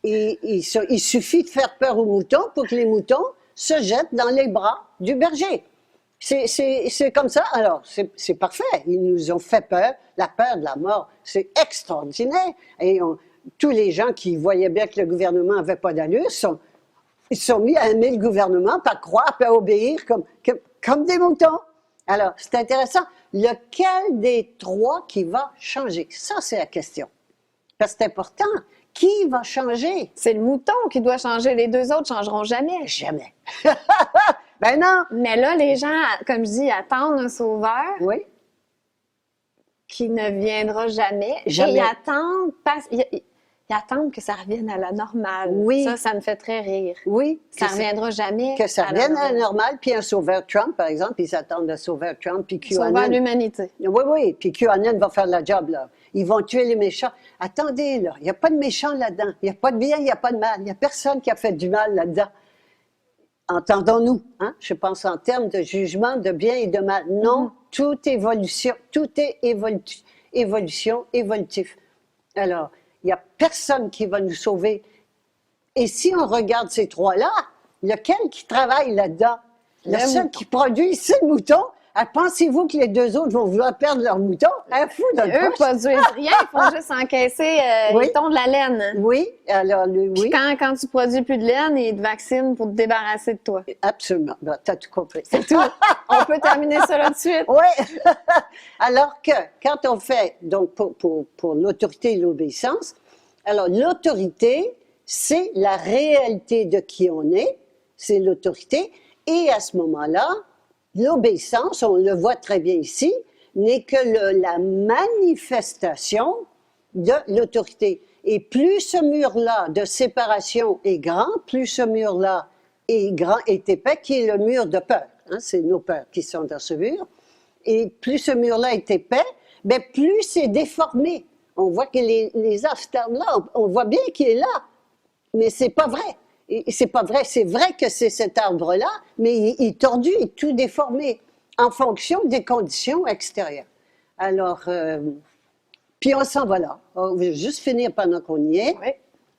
Et il suffit de faire peur aux moutons pour que les moutons se jettent dans les bras du berger. C'est comme ça. Alors, c'est parfait. Ils nous ont fait peur. La peur de la mort, c'est extraordinaire. Et tous les gens qui voyaient bien que le gouvernement n'avait pas d'allure, ils sont mis à aimer le gouvernement, pas croire, pas obéir comme des moutons. Alors, c'est intéressant. Lequel des 3 qui va changer? Ça, c'est la question. Parce que c'est important. Qui va changer?
C'est le mouton qui doit changer. Les 2 autres ne changeront jamais.
Jamais. Ben non.
Mais là, les gens, comme je dis, attendent un sauveur.
Oui.
Qui ne viendra jamais.
Jamais.
Et ils attendent que ça revienne à la normale.
Oui.
Ça me fait très rire.
Oui.
Ça ne reviendra jamais.
Que ça revienne à la normale. Puis un sauveur Trump, par exemple, ils attendent le sauveur Trump. Puis QAnon.
Sauveur l'humanité.
Oui. Puis QAnon va faire la job, là. Ils vont tuer les méchants. Attendez, là. Il n'y a pas de méchants là-dedans. Il n'y a pas de bien, il n'y a pas de mal. Il n'y a personne qui a fait du mal là-dedans. Entendons-nous, hein? Je pense en termes de jugement de bien et de mal. Non, tout est évolutif. Alors, il n'y a personne qui va nous sauver. Et si on regarde ces 3-là, lequel qui travaille là-dedans? Le seul qui produit, c'est le mouton. Alors, pensez-vous que les 2 autres vont vouloir perdre leur mouton? Un fou de
Eux ne produisent rien, ils font juste encaisser
Oui.
ils tondent de la laine.
Oui, alors oui.
Puis quand tu produis plus de laine, ils te vaccinent pour te débarrasser de toi.
Absolument. Ben, tu as tout compris.
C'est tout. On peut terminer ça là de suite.
Oui. Alors que quand on fait, donc pour l'autorité et l'obéissance, alors l'autorité, c'est la réalité de qui on est, c'est l'autorité, et à ce moment-là, l'obéissance, on le voit très bien ici, n'est que la manifestation de l'autorité. Et plus ce mur-là de séparation est grand, plus ce mur-là est grand, est épais, qui est le mur de peur. Hein, c'est nos peurs qui sont dans ce mur. Et plus ce mur-là est épais, bien, plus c'est déformé. On voit que les arbres-là, on voit bien qu'il est là, mais c'est pas vrai. C'est pas vrai. C'est vrai que c'est cet arbre-là, mais il est tordu, il est tout déformé en fonction des conditions extérieures. Alors, puis on s'en va là. On va juste finir pendant qu'on y est.
Oui.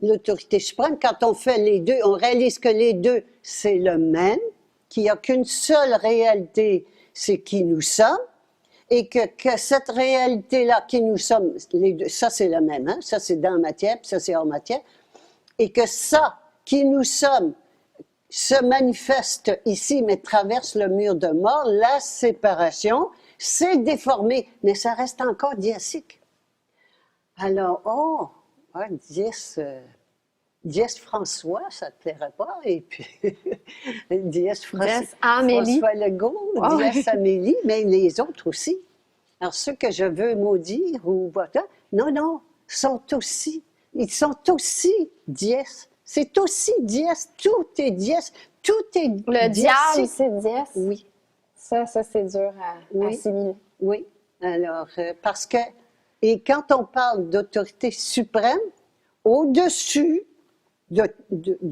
L'autorité suprême, quand on fait les 2, on réalise que les 2, c'est le même, qu'il n'y a qu'une seule réalité, c'est qui nous sommes. et que cette réalité-là qui nous sommes, les deux, ça c'est le même, hein? Ça c'est dans la matière, puis ça c'est hors matière, et que ça qui nous sommes se manifeste ici, mais traverse le mur de mort, la séparation, c'est déformé, mais ça reste encore diasique. Alors, dièse François, ça te plairait pas, et puis dièse
Amélie.
François Legault, dièse Amélie, mais les autres aussi. Alors, ceux que je veux maudire ou voilà, non, ils sont aussi dièse. C'est aussi dièse, tout est dièse, tout est
Le diable, c'est dièse.
Oui.
Ça c'est dur à assimiler.
Oui, alors, parce que, et quand on parle d'autorité suprême, au-dessus de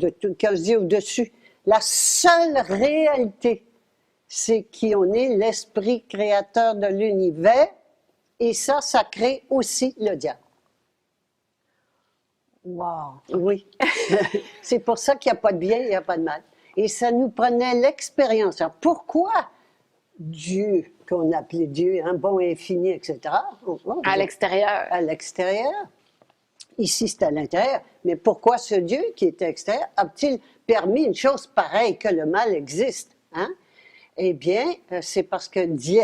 tout, quand je dis au-dessus, la seule réalité, c'est qui on est, l'esprit créateur de l'univers, et ça crée aussi le diable.
Wow!
Oui. C'est pour ça qu'il n'y a pas de bien, il n'y a pas de mal. Et ça nous prenait l'expérience. Alors, pourquoi Dieu, qu'on appelait Dieu, un bon infini, etc.,
À l'extérieur.
à l'extérieur. Ici, c'est à l'intérieur. Mais pourquoi ce Dieu qui est extérieur a-t-il permis une chose pareille, que le mal existe? Hein? Eh bien, c'est parce que dies,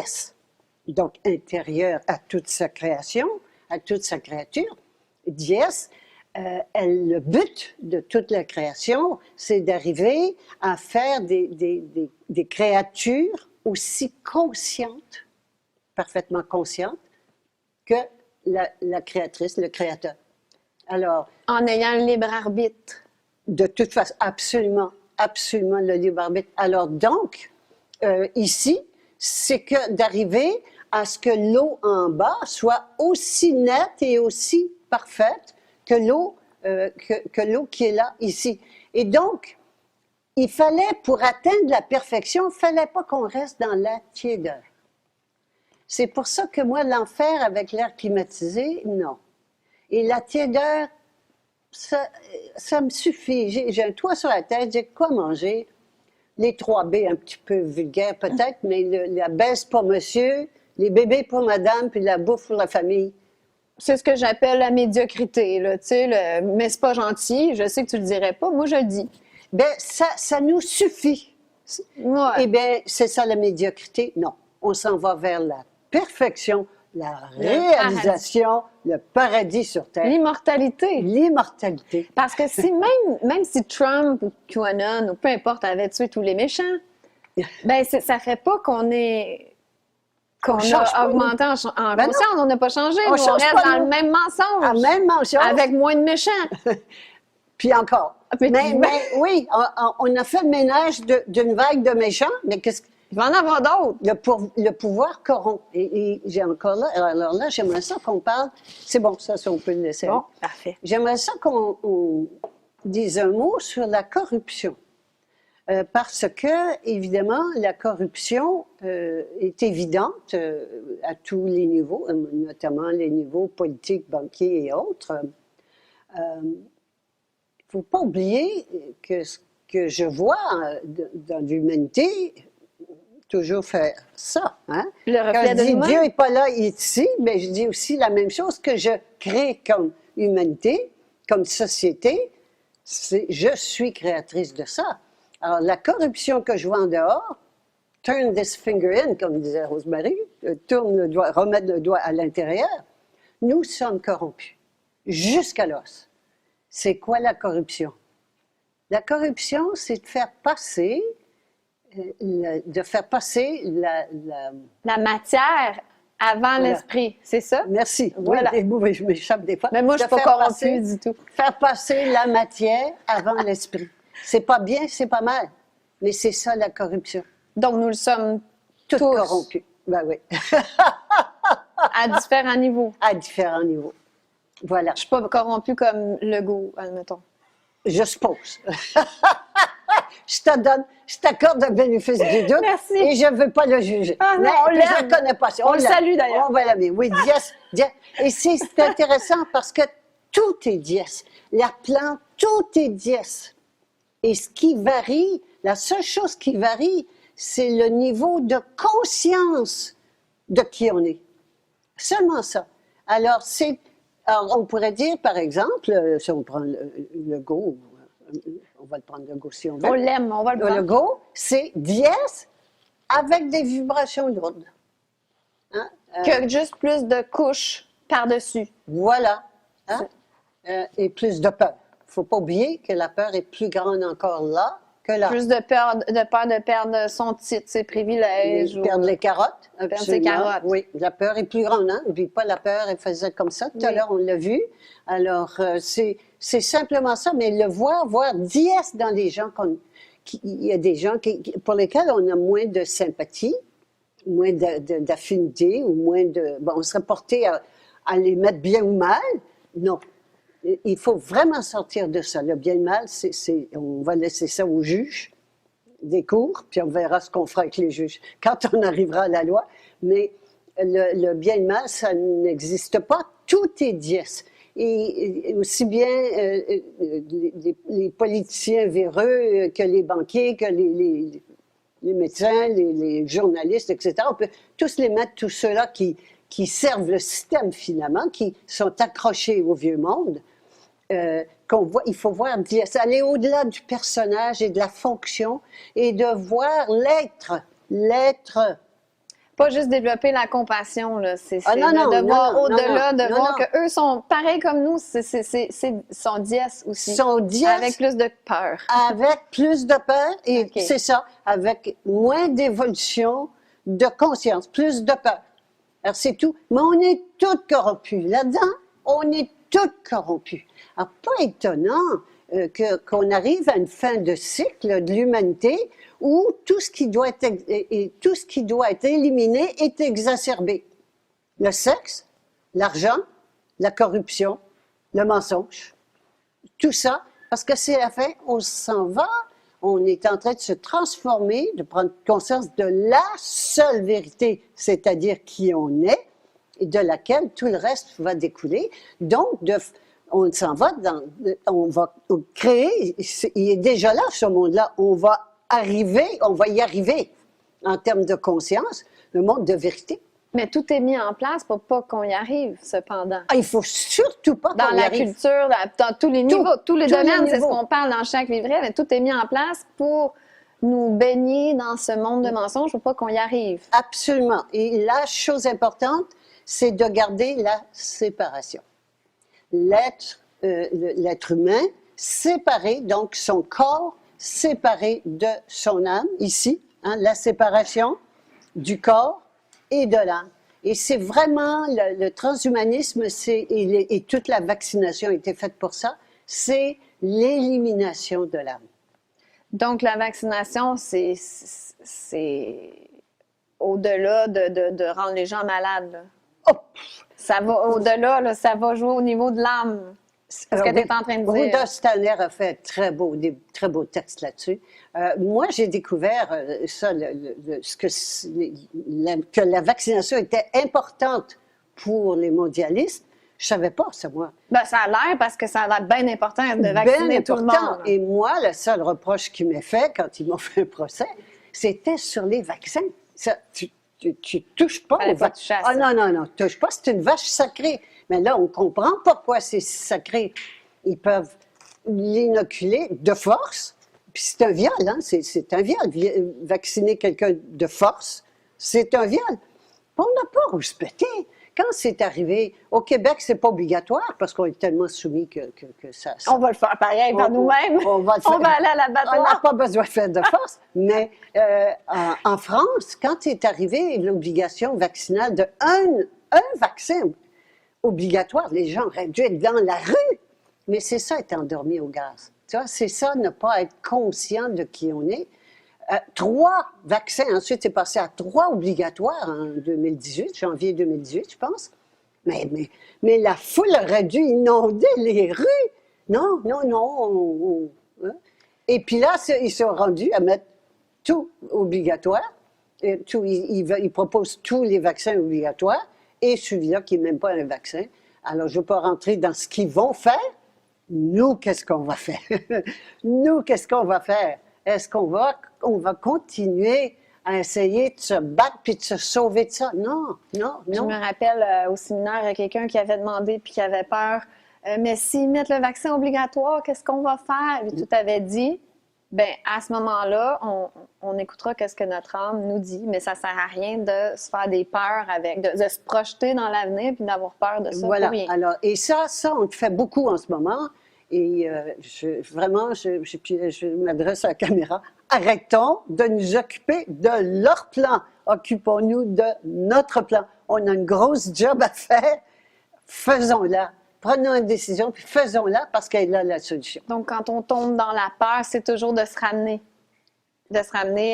donc intérieur à toute sa création, à toute sa créature, dies, le but de toute la création, c'est d'arriver à faire des créatures aussi conscientes, parfaitement conscientes, que la créatrice, le créateur. Alors,
En ayant le libre arbitre.
de toute façon, absolument le libre arbitre. Alors donc, ici, c'est que d'arriver à ce que l'eau en bas soit aussi nette et aussi parfaite que l'eau qui est là, ici. Et donc, il fallait, pour atteindre la perfection, il ne fallait pas qu'on reste dans la tiédeur. C'est pour ça que moi, l'enfer avec l'air climatisé, non. Et la tiédeur, ça me suffit. J'ai un toit sur la tête, j'ai quoi manger. Les 3 B, un petit peu vulgaires peut-être, mais la baisse pour monsieur, les bébés pour madame, puis la bouffe pour la famille.
C'est ce que j'appelle la médiocrité, là, tu sais, mais c'est pas gentil, je sais que tu le dirais pas, moi je le dis.
Bien, ça nous suffit.
Ouais.
Eh bien, c'est ça la médiocrité? Non. On s'en va vers la perfection, la réalisation, le paradis sur Terre.
L'immortalité.
L'immortalité.
Parce que si même si Trump ou QAnon ou peu importe avait tué tous les méchants, ben ça fait pas qu'on
change
a
pas,
augmenté en
Ben
conscience, on n'a pas changé,
On
nous, on
change
reste
pas,
dans
nous.
le même mensonge.
La même mention.
Avec moins de méchants.
Puis encore.
Puis-
Mais oui, on a fait le ménage d'une vague de méchants, mais
Il va en avoir d'autres.
le pouvoir corrompt. Et j'ai encore là, alors là, j'aimerais ça qu'on parle. C'est bon, ça, on peut le laisser.
Bon, parfait.
J'aimerais ça qu'on dise un mot sur la corruption. Parce que, évidemment, la corruption est évidente à tous les niveaux, notamment les niveaux politiques, banquiers et autres. Il ne faut pas oublier que ce que je vois dans l'humanité, toujours faire ça. Hein?
Le
Quand
reflet
je
de
dis
nous-mêmes.
Dieu n'est pas là, il est ici, mais je dis aussi la même chose que je crée comme humanité, comme société. Je suis créatrice de ça. Alors, la corruption que je vois en dehors, turn this finger in, comme disait Rosemary, tourne le doigt, remettre le doigt à l'intérieur, nous sommes corrompus, jusqu'à l'os. C'est quoi la corruption? La corruption, c'est de faire passer
La matière avant l'esprit, c'est ça?
Merci.
Voilà.
Oui, je m'échappe des fois.
Mais moi, je ne suis pas corrompue du tout.
Faire passer la matière avant l'esprit. C'est pas bien, c'est pas mal. Mais c'est ça la corruption.
Donc, nous le sommes
Tout
tous
corrompu. Ben oui.
à différents niveaux.
À différents niveaux. Voilà.
Je ne suis pas corrompue comme Legault, admettons.
Je suppose. Je t'accorde un bénéfice du doute.
Merci.
Et je ne veux pas le juger.
Ah non,
Mais
on
je
l'aime.
ne connais pas.
On le
l'aime.
salue, d'ailleurs.
On va l'aimer. Oui, dies. Et c'est intéressant parce que tout est dies. La plante, tout est dies. Et ce qui varie, la seule chose qui varie, c'est le niveau de conscience de qui on est. Seulement ça. Alors, on pourrait dire, par exemple, si on prend le go, on va le prendre le go si on veut.
On l'aime, on va le
Le
prendre.
go, c'est dièse avec des vibrations lourdes. Hein?
Que juste plus de couches par-dessus.
Voilà. Hein? Et plus de peur. Il ne faut pas oublier que la peur est plus grande encore là que là.
Plus de peur de perdre son titre, ses privilèges.
Perdre les carottes.
Perdre ses
absolument.
carottes.
Oui, la peur est plus grande. Hein? N'oublie pas, la peur, elle faisait comme ça. Tout à l'heure, on l'a vu. Alors, c'est simplement ça. Mais le voir dièse dans les gens. Il y a des gens pour lesquels on a moins de sympathie, moins d'affinité, ou moins de... Bon, on serait porté à les mettre bien ou mal. Non. Il faut vraiment sortir de ça. Le bien et le mal, on va laisser ça aux juges des cours, puis on verra ce qu'on fera avec les juges quand on arrivera à la loi. Mais le bien et le mal, ça n'existe pas. Tout est dièse. Et aussi bien les politiciens véreux que les banquiers, que les médecins, les journalistes, etc. On peut tous les mettre, tous ceux-là qui servent le système finalement, qui sont accrochés au vieux monde. Il faut voir, aller au-delà du personnage et de la fonction et de voir l'être.
Pas juste développer la compassion, là. C'est
non,
de voir
non,
au-delà,
non,
de
non,
voir
non.
qu'eux sont pareils comme nous, sont dièses aussi.
Sont dièses.
Avec plus de peur.
Avec plus de peur, et
OK.
c'est ça, avec moins d'évolution de conscience, plus de peur. Alors, c'est tout. Mais on est toutes corrompus. Là-dedans, on est toutes corrompus. Alors, pas étonnant qu'on arrive à une fin de cycle de l'humanité où tout ce qui doit être éliminé est exacerbé. Le sexe, l'argent, la corruption, le mensonge, tout ça, parce que c'est la fin, on s'en va, on est en train de se transformer, de prendre conscience de la seule vérité, c'est-à-dire qui on est, et de laquelle tout le reste va découler. Donc, on s'en va on va créer, il est déjà là, ce monde-là, on va y arriver en termes de conscience, le monde de vérité.
Mais tout est mis en place pour pas qu'on y arrive, cependant.
Il faut surtout pas
Dans
qu'on y
la
arrive.
culture, dans tous les niveaux, tous les
tous les
domaines, c'est ce
niveaux.
qu'on parle dans chaque livret, mais tout est mis en place pour nous baigner dans ce monde de mensonges pour pas qu'on y arrive.
Absolument. Et la chose importante, c'est de garder la séparation. L'être humain séparé, donc son corps séparé de son âme, ici, hein, la séparation du corps et de l'âme. Et c'est vraiment le transhumanisme, et toute la vaccination a été faite pour ça, c'est l'élimination de l'âme.
Donc, la vaccination, c'est au-delà de rendre les gens malades, là.
Oh!
Ça va au-delà, là, ça va jouer au niveau de l'âme. C'est ce que tu es en train de dire.
Rudolf Steiner a fait des très beaux textes là-dessus. Moi, j'ai découvert ça, que la vaccination était importante pour les mondialistes. Je savais pas ça, moi.
Ben, ça a l'air parce que ça a l'air bien important de vacciner tout le monde.
Et moi, le seul reproche qu'ils m'ont fait quand ils m'ont fait un procès, c'était sur les vaccins. Ça, tu touches pas
Fallait
aux
pas
vaccins.
toucher à ça.
Non, touche pas, c'est une vache sacrée. Mais là, on comprend pourquoi c'est sacré. Ils peuvent l'inoculer de force, puis c'est un viol, hein? C'est un viol. Vacciner quelqu'un de force, c'est un viol. On n'a pas rouspété. Quand c'est arrivé, au Québec, c'est pas obligatoire parce qu'on est tellement soumis que ça...
On va le faire pareil par nous-mêmes.
On va le faire.
On va aller à
On n'a
l'abattoir.
pas besoin de faire de force, mais en France, quand est arrivé l'obligation vaccinale de un vaccin obligatoire, les gens auraient dû être dans la rue. Mais c'est ça, être endormi au gaz. Tu vois, c'est ça, ne pas être conscient de qui on est. 3 vaccins, ensuite c'est passé à 3 obligatoires en 2018, janvier 2018, je pense. Mais la foule aurait dû inonder les rues. Non. Hein? Et puis là, ils sont rendus à mettre tout obligatoire. Ils proposent tous les vaccins obligatoires et celui-là qui n'est même pas un vaccin. Alors, je ne veux pas rentrer dans ce qu'ils vont faire. Nous, qu'est-ce qu'on va faire? Nous, qu'est-ce qu'on va faire? Est-ce qu'on va continuer à essayer de se battre puis de se sauver de ça. Non, non,
Je
non.
me rappelle au séminaire, il y a quelqu'un qui avait demandé puis qui avait peur. Mais s'ils mettent le vaccin obligatoire, qu'est-ce qu'on va faire? Et tout avait dit, ben à ce moment-là, on écoutera qu'est-ce que notre âme nous dit, mais ça sert à rien de se faire des peurs avec, de se projeter dans l'avenir puis d'avoir peur de ça
Voilà.
pour rien.
Alors, et ça, on le fait beaucoup en ce moment. Et vraiment, je m'adresse à la caméra. Arrêtons de nous occuper de leur plan. Occupons-nous de notre plan. On a une grosse job à faire. Faisons-la. Prenons une décision, puis faisons-la parce qu'elle a la solution.
Donc, quand on tombe dans la peur, c'est toujours de se ramener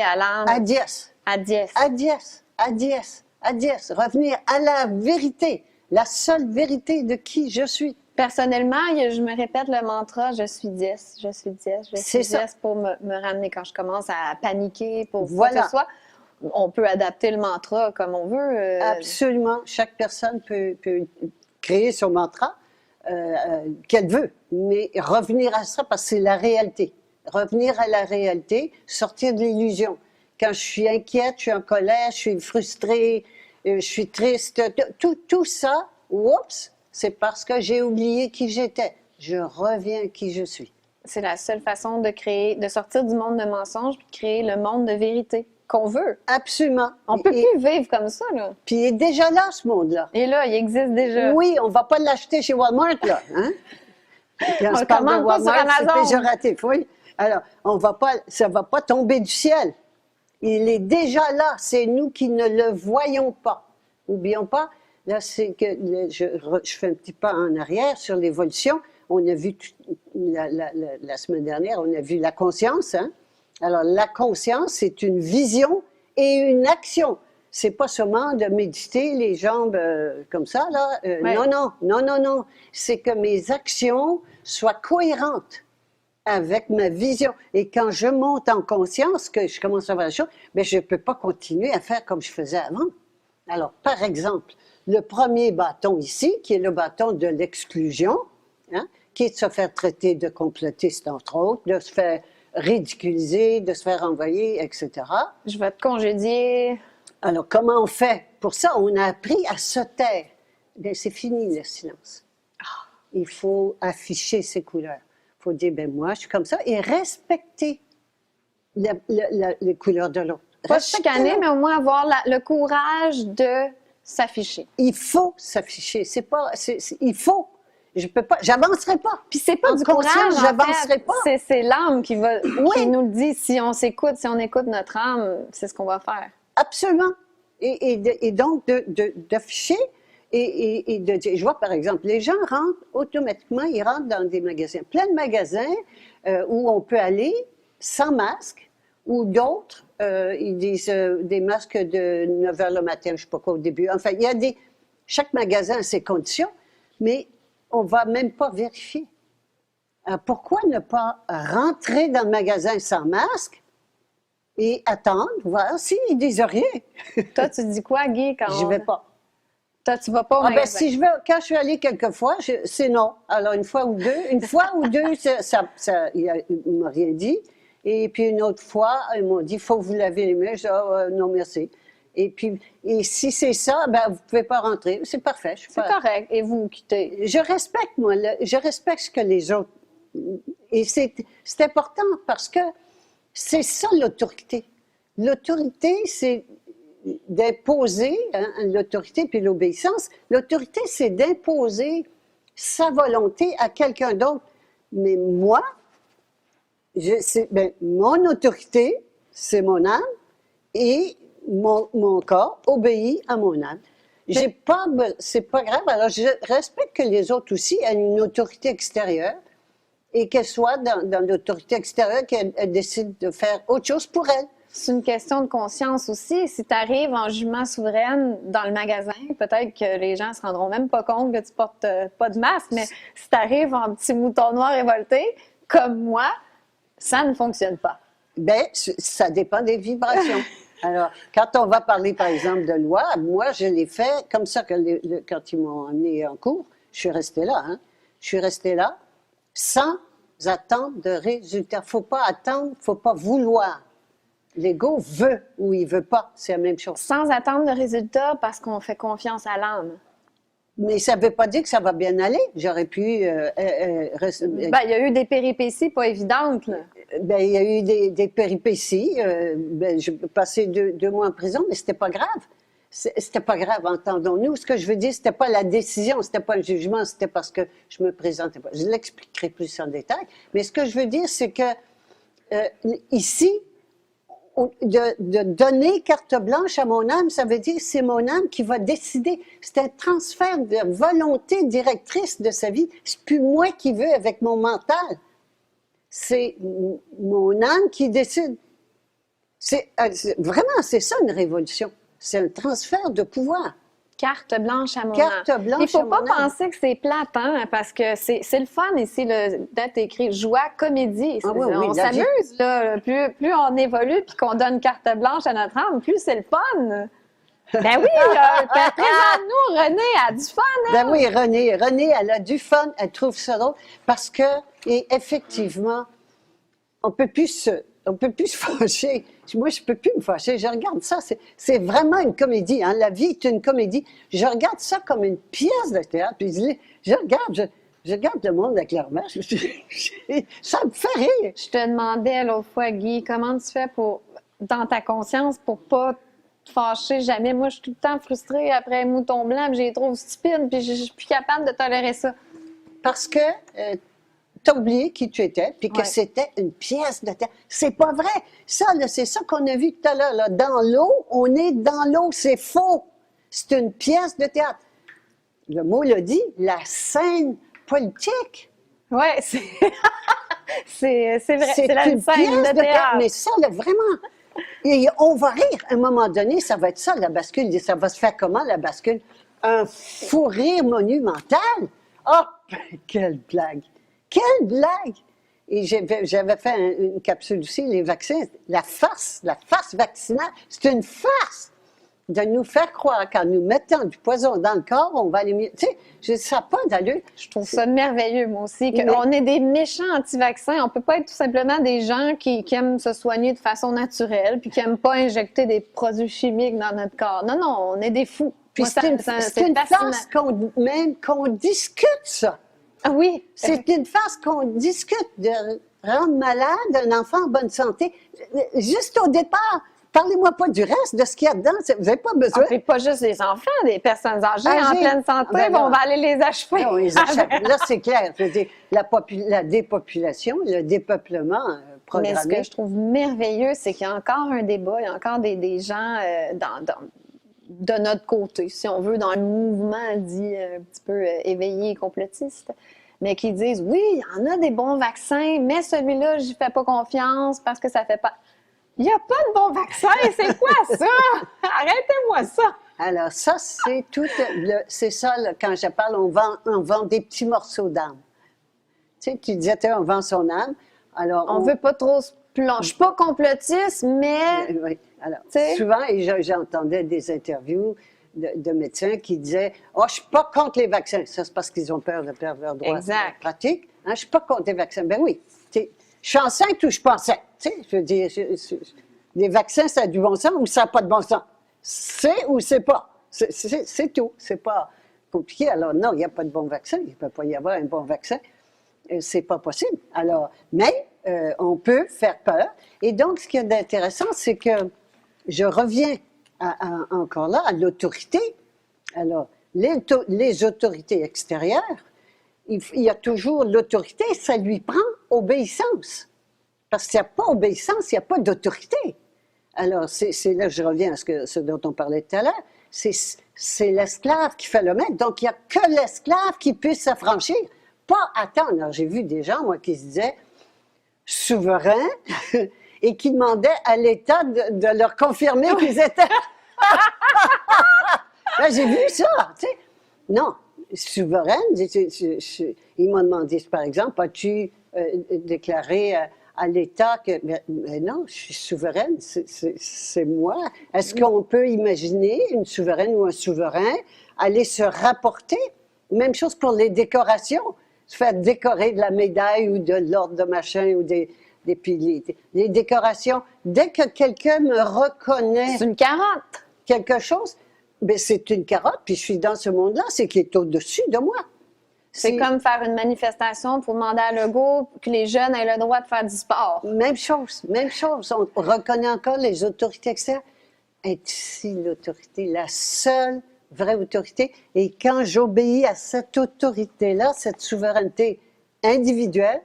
à l'âme,
Adiès.
à Dieu.
Adiès. Adiès. Adiès. Revenir à la vérité. La seule vérité de qui je suis.
Personnellement, je me répète le mantra « je suis 10, je suis 10, je suis 10 » pour me ramener quand je commence à paniquer pour quoi que ce soit. On peut adapter le mantra comme on veut.
Absolument. Chaque personne peut créer son mantra qu'elle veut, mais revenir à ça parce que c'est la réalité. Revenir à la réalité, sortir de l'illusion. Quand je suis inquiète, je suis en colère, je suis frustrée, je suis triste, tout ça, oups, c'est parce que j'ai oublié qui j'étais. Je reviens qui je suis.
C'est la seule façon de sortir du monde de mensonges et de créer le monde de vérité qu'on veut.
Absolument.
On peut plus vivre comme ça, là.
Puis il est déjà là, ce monde-là.
Et là, il existe déjà.
Oui, on ne va pas l'acheter chez Walmart, là. Hein? Quand
On
je parle de
commande pas sur
Walmart, c'est
Amazon.
péjoratif, oui. Alors, ça ne va pas tomber du ciel. Il est déjà là. C'est nous qui ne le voyons pas. N'oublions pas, là, c'est que je fais un petit pas en arrière sur l'évolution. On a vu la semaine dernière, on a vu la conscience. Hein? Alors, la conscience, c'est une vision et une action. C'est pas seulement de méditer les jambes comme ça, là.
Ouais.
Non. C'est que mes actions soient cohérentes avec ma vision. Et quand je monte en conscience, que je commence à voir les choses, bien, je ne peux pas continuer à faire comme je faisais avant. Alors, par exemple, le premier bâton ici, qui est le bâton de l'exclusion, hein, qui est de se faire traiter de complotiste, entre autres, de se faire ridiculiser, de se faire envoyer, etc.
Je vais te congédier.
Alors, comment on fait? Pour ça, on a appris à se taire. Bien, c'est fini, le silence. Il faut afficher ses couleurs. Il faut dire, ben moi, je suis comme ça, et respecter les couleurs de l'autre.
Pas chaque année, mais au moins avoir le courage de s'afficher.
Il faut s'afficher. Il faut. Je peux pas, j'avancerai pas.
Puis c'est pas
En
du courage,
conscience,
en
j'avancerai
fait.
pas.
C'est l'âme qui
Oui.
nous le dit. Si on s'écoute, si on écoute notre âme, c'est ce qu'on va faire.
Absolument. Et donc, d'afficher et de dire, je vois par exemple, les gens rentrent automatiquement, ils rentrent dans des magasins, plein de magasins où on peut aller sans masque, ou d'autres, ils disent des masques de 9 h le matin, je ne sais pas quoi au début. Enfin, chaque magasin a ses conditions, mais on ne va même pas vérifier. Pourquoi ne pas rentrer dans le magasin sans masque et attendre, voir s'ils disent rien?
Toi, tu dis quoi, Guy, quand
Je ne vais pas.
Toi, tu vas pas au magasin?
Si quand je suis allée quelques fois, c'est non. Alors, une fois ou deux, il ne m'a rien dit. Et puis, une autre fois, ils m'ont dit, il faut que vous lavez les mains. Je dis, non, merci. Et si c'est ça, ben, vous ne pouvez pas rentrer. C'est parfait.
C'est correct. Et vous quittez.
Je respecte, moi. Je respecte ce que les autres... Et c'est important parce que c'est ça, l'autorité. L'autorité, c'est d'imposer, hein, l'autorité puis l'obéissance. L'autorité, c'est d'imposer sa volonté à quelqu'un d'autre. Mais moi, mon autorité, c'est mon âme, et mon corps obéit à mon âme. C'est pas grave. Alors, je respecte que les autres aussi aient une autorité extérieure et qu'elle soit dans l'autorité extérieure, qu'elle décide de faire autre chose pour elle.
C'est une question de conscience aussi. Si tu arrives en jugement souveraine dans le magasin, peut-être que les gens se rendront même pas compte que tu portes pas de masque, mais si tu arrives en petit mouton noir révolté, comme moi, ça ne fonctionne pas.
Bien, ça dépend des vibrations. Alors, quand on va parler, par exemple, de loi, moi, je l'ai fait comme ça quand ils m'ont amené en cours. Je suis restée là, hein. Je suis restée là, sans attendre de résultats. Il ne faut pas attendre, il ne faut pas vouloir. L'ego veut ou il veut pas, c'est la même chose.
Sans attendre de résultat parce qu'on fait confiance à l'âme.
Mais ça ne veut pas dire que ça va bien aller. J'aurais pu...
Il y a eu des péripéties pas évidentes, là.
Il y a eu des péripéties. J'ai passé deux mois en prison, mais c'était pas grave. C'était pas grave, entendons-nous. Ce que je veux dire, c'était pas la décision, c'était pas le jugement, c'était parce que je me présentais pas. Je l'expliquerai plus en détail. Mais ce que je veux dire, c'est que ici, de donner carte blanche à mon âme, ça veut dire que c'est mon âme qui va décider. C'est un transfert de volonté directrice de sa vie. C'est plus moi qui veux avec mon mental. C'est mon âme qui décide. Vraiment, c'est ça une révolution. C'est un transfert de pouvoir.
Carte blanche à mon
Carte
âme.
blanche
Il ne faut
à
pas
mon âme.
penser que c'est plate, hein, parce que c'est le fun ici, d'être écrit joie, comédie.
Ah oui,
on
la vie.
s'amuse, là. Plus on évolue puis qu'on donne carte blanche à notre âme, plus c'est le fun. Ben oui, présente-nous, Renée a du fun, hein?
Ben oui, Renée, elle a du fun, elle trouve ça drôle, parce que, et effectivement, on peut plus se fâcher. Moi, je peux plus me fâcher. Je regarde ça, c'est vraiment une comédie. Hein? La vie est une comédie. Je regarde ça comme une pièce de théâtre. Puis je regarde le monde avec leur mère. Ça me fait rire.
Je te demandais l'autre fois, Guy, comment tu fais dans ta conscience pour pas te fâcher jamais? Moi, je suis tout le temps frustrée après un mouton blanc, puis je les trouve stupides, puis je suis plus capable de tolérer ça.
Parce que t'as oublié qui tu étais, puis que c'était une pièce de théâtre. C'est pas vrai. Ça, là, c'est ça qu'on a vu tout à l'heure. Là. Dans l'eau, on est dans l'eau. C'est faux. C'est une pièce de théâtre. Le mot le dit, la scène politique.
Oui, c'est vrai. C'est la
une
scène
pièce
de théâtre.
Mais ça, là, vraiment. Et on va rire. À un moment donné, ça va être ça, la bascule. Ça va se faire comment, la bascule? Un fou rire monumental. Oh, quelle blague! Quelle blague! Et j'avais fait une capsule aussi, les vaccins. La farce vaccinale, c'est une farce de nous faire croire qu'en nous mettant du poison dans le corps, on va aller mieux. Tu sais, ça n'a pas d'allure.
Je trouve ça merveilleux, moi aussi, qu'on est des méchants anti-vaccins. On ne peut pas être tout simplement des gens qui aiment se soigner de façon naturelle puis qui n'aiment pas injecter des produits chimiques dans notre corps. Non, non, on est des fous.
Puis c'est une farce qu'on discute ça.
Ah oui.
C'est une farce qu'on discute de rendre malade un enfant en bonne santé. Juste au départ, parlez-moi pas du reste, de ce qu'il y a dedans. Vous n'avez pas besoin.
Et pas juste des enfants, des personnes âgées en pleine santé, on va aller les achever.
Non, là, c'est clair. Je veux dire, la dépopulation, le dépeuplement programmé.
Mais ce que je trouve merveilleux, c'est qu'il y a encore un débat, il y a encore des gens de notre côté, si on veut, dans le mouvement dit un petit peu éveillé et complotiste, mais qui disent, oui, il y en a des bons vaccins, mais celui-là, j'y fais pas confiance parce que ça fait pas... Il n'y a pas de bon vaccin, c'est quoi ça? Arrêtez-moi ça!
Alors ça, c'est ça, là, quand je parle, on vend des petits morceaux d'âme. Tu sais, tu disais, on vend son âme. Alors,
on veut pas trop se plonger. Je suis pas complotiste, mais...
Oui. Alors, souvent, et j'entendais des interviews de médecins qui disaient « Oh, je suis pas contre les vaccins. » Ça, c'est parce qu'ils ont peur de perdre leur droit pratique. Hein, je suis pas contre les vaccins. Ben oui. Je suis enceinte ou je suis pas enceinte. Tu sais, je veux dire, les vaccins, ça a du bon sens ou ça n'a pas de bon sens. C'est ou c'est pas. C'est tout. C'est pas compliqué. Alors, non, il n'y a pas de bon vaccin. Il ne peut pas y avoir un bon vaccin. C'est pas possible. Alors, mais on peut faire peur. Et donc, ce qui est intéressant, c'est que je reviens encore là à l'autorité. Alors, les autorités extérieures, il y a toujours l'autorité, ça lui prend obéissance. Parce qu'il n'y a pas obéissance, il n'y a pas d'autorité. Alors, c'est là que je reviens à ce dont on parlait tout à l'heure. C'est l'esclave qui fait le maître. Donc, il n'y a que l'esclave qui puisse s'affranchir. Pas attendre. Alors, j'ai vu des gens, moi, qui se disaient souverains et qui demandaient à l'État de leur confirmer qu'ils étaient... Là, j'ai vu ça, tu sais. Non, souveraine, ils m'ont demandé, par exemple, as-tu déclaré à l'État que... Mais non, je suis souveraine, c'est moi. Est-ce qu'on peut imaginer une souveraine ou un souverain aller se rapporter? Même chose pour les décorations. Se faire décorer de la médaille ou de l'ordre de machin ou des... Et puis les décorations, dès que quelqu'un me reconnaît
C'est une carotte.
quelque chose, ben c'est une carotte, puis je suis dans ce monde-là, c'est qu'il est au-dessus de moi.
C'est comme faire une manifestation pour demander à Legault que les jeunes aient le droit de faire du sport.
Même chose, même chose. On reconnaît encore les autorités externes. Est ici l'autorité, la seule vraie autorité. Et quand j'obéis à cette autorité-là, cette souveraineté individuelle,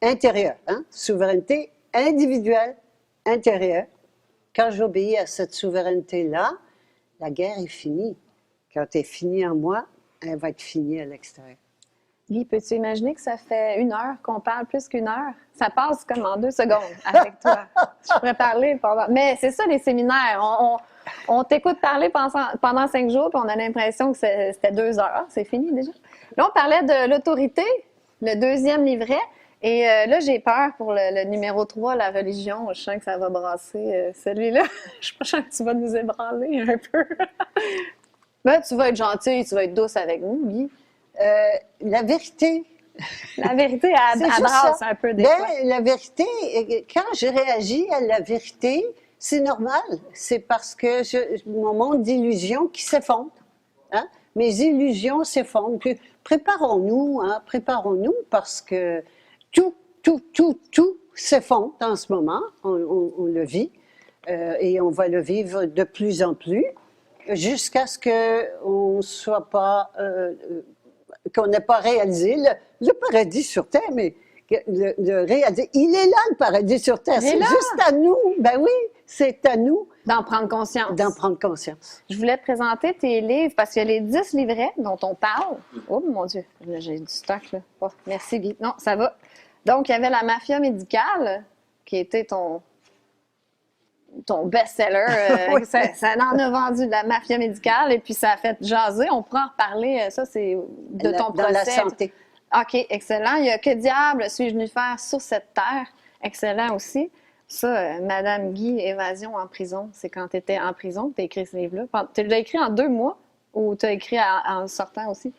intérieure, souveraineté individuelle, intérieure, quand j'obéis à cette souveraineté-là, la guerre est finie. Quand elle est finie en moi, elle va être finie à l'extérieur.
Guy, peux-tu imaginer que ça fait 1 heure qu'on parle plus qu'1 heure? Ça passe comme en 2 secondes avec toi. Je pourrais parler pendant... Mais c'est ça, les séminaires. On t'écoute parler pendant 5 jours, puis on a l'impression que c'était 2 heures. C'est fini déjà. Là, on parlait de l'autorité, le 2e livret. Et là, j'ai peur pour le numéro 3, la religion. Je sens que ça va brasser celui-là. Je sens que tu vas nous ébranler un peu. Ben, tu vas être gentille, tu vas être douce avec nous, Guy.
La vérité.
La vérité, elle brasse un peu des fois.
La vérité, quand je réagis à la vérité, c'est normal. C'est parce que mon monde d'illusions qui s'effondre. Hein? Mes illusions s'effondrent. Puis préparons-nous parce que tout s'effondre en ce moment. On le vit et on va le vivre de plus en plus jusqu'à ce qu'on soit pas... qu'on n'ait pas réalisé le paradis sur Terre, mais réaliser. Il est là, le paradis sur Terre. C'est juste à nous. Ben oui, c'est à nous.
D'en prendre conscience.
D'en prendre conscience.
Je voulais te présenter tes livres parce qu'il y a les 10 livrets dont on parle. Oh mon Dieu, j'ai du stock là. Oh, merci Guy. Non, ça va. Donc, il y avait La mafia médicale, qui était ton best-seller.
Oui.
Ça en a vendu de la mafia médicale et puis ça a fait jaser. On pourra en reparler. Ça, c'est de ton procès.
Dans la santé.
OK, excellent. Il y a Que diable suis-je venu faire sur cette terre? Excellent aussi. Ça, Madame Guy, Évasion en prison, c'est quand tu étais en prison que tu as écrit ce livre-là. Tu l'as écrit en 2 mois ou tu as écrit en sortant aussi?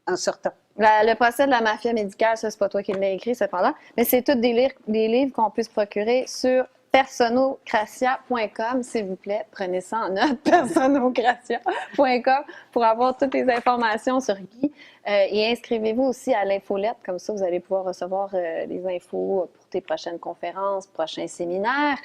En sortant.
Le procès de la mafia médicale, ça, c'est pas toi qui l'as écrit, cependant, mais c'est tous des livres qu'on peut se procurer sur personocratia.com, s'il vous plaît. Prenez ça en note, personocratia.com, pour avoir toutes les informations sur Guy. Et inscrivez-vous aussi à l'infolette, comme ça, vous allez pouvoir recevoir les infos pour tes prochaines conférences, prochains séminaires.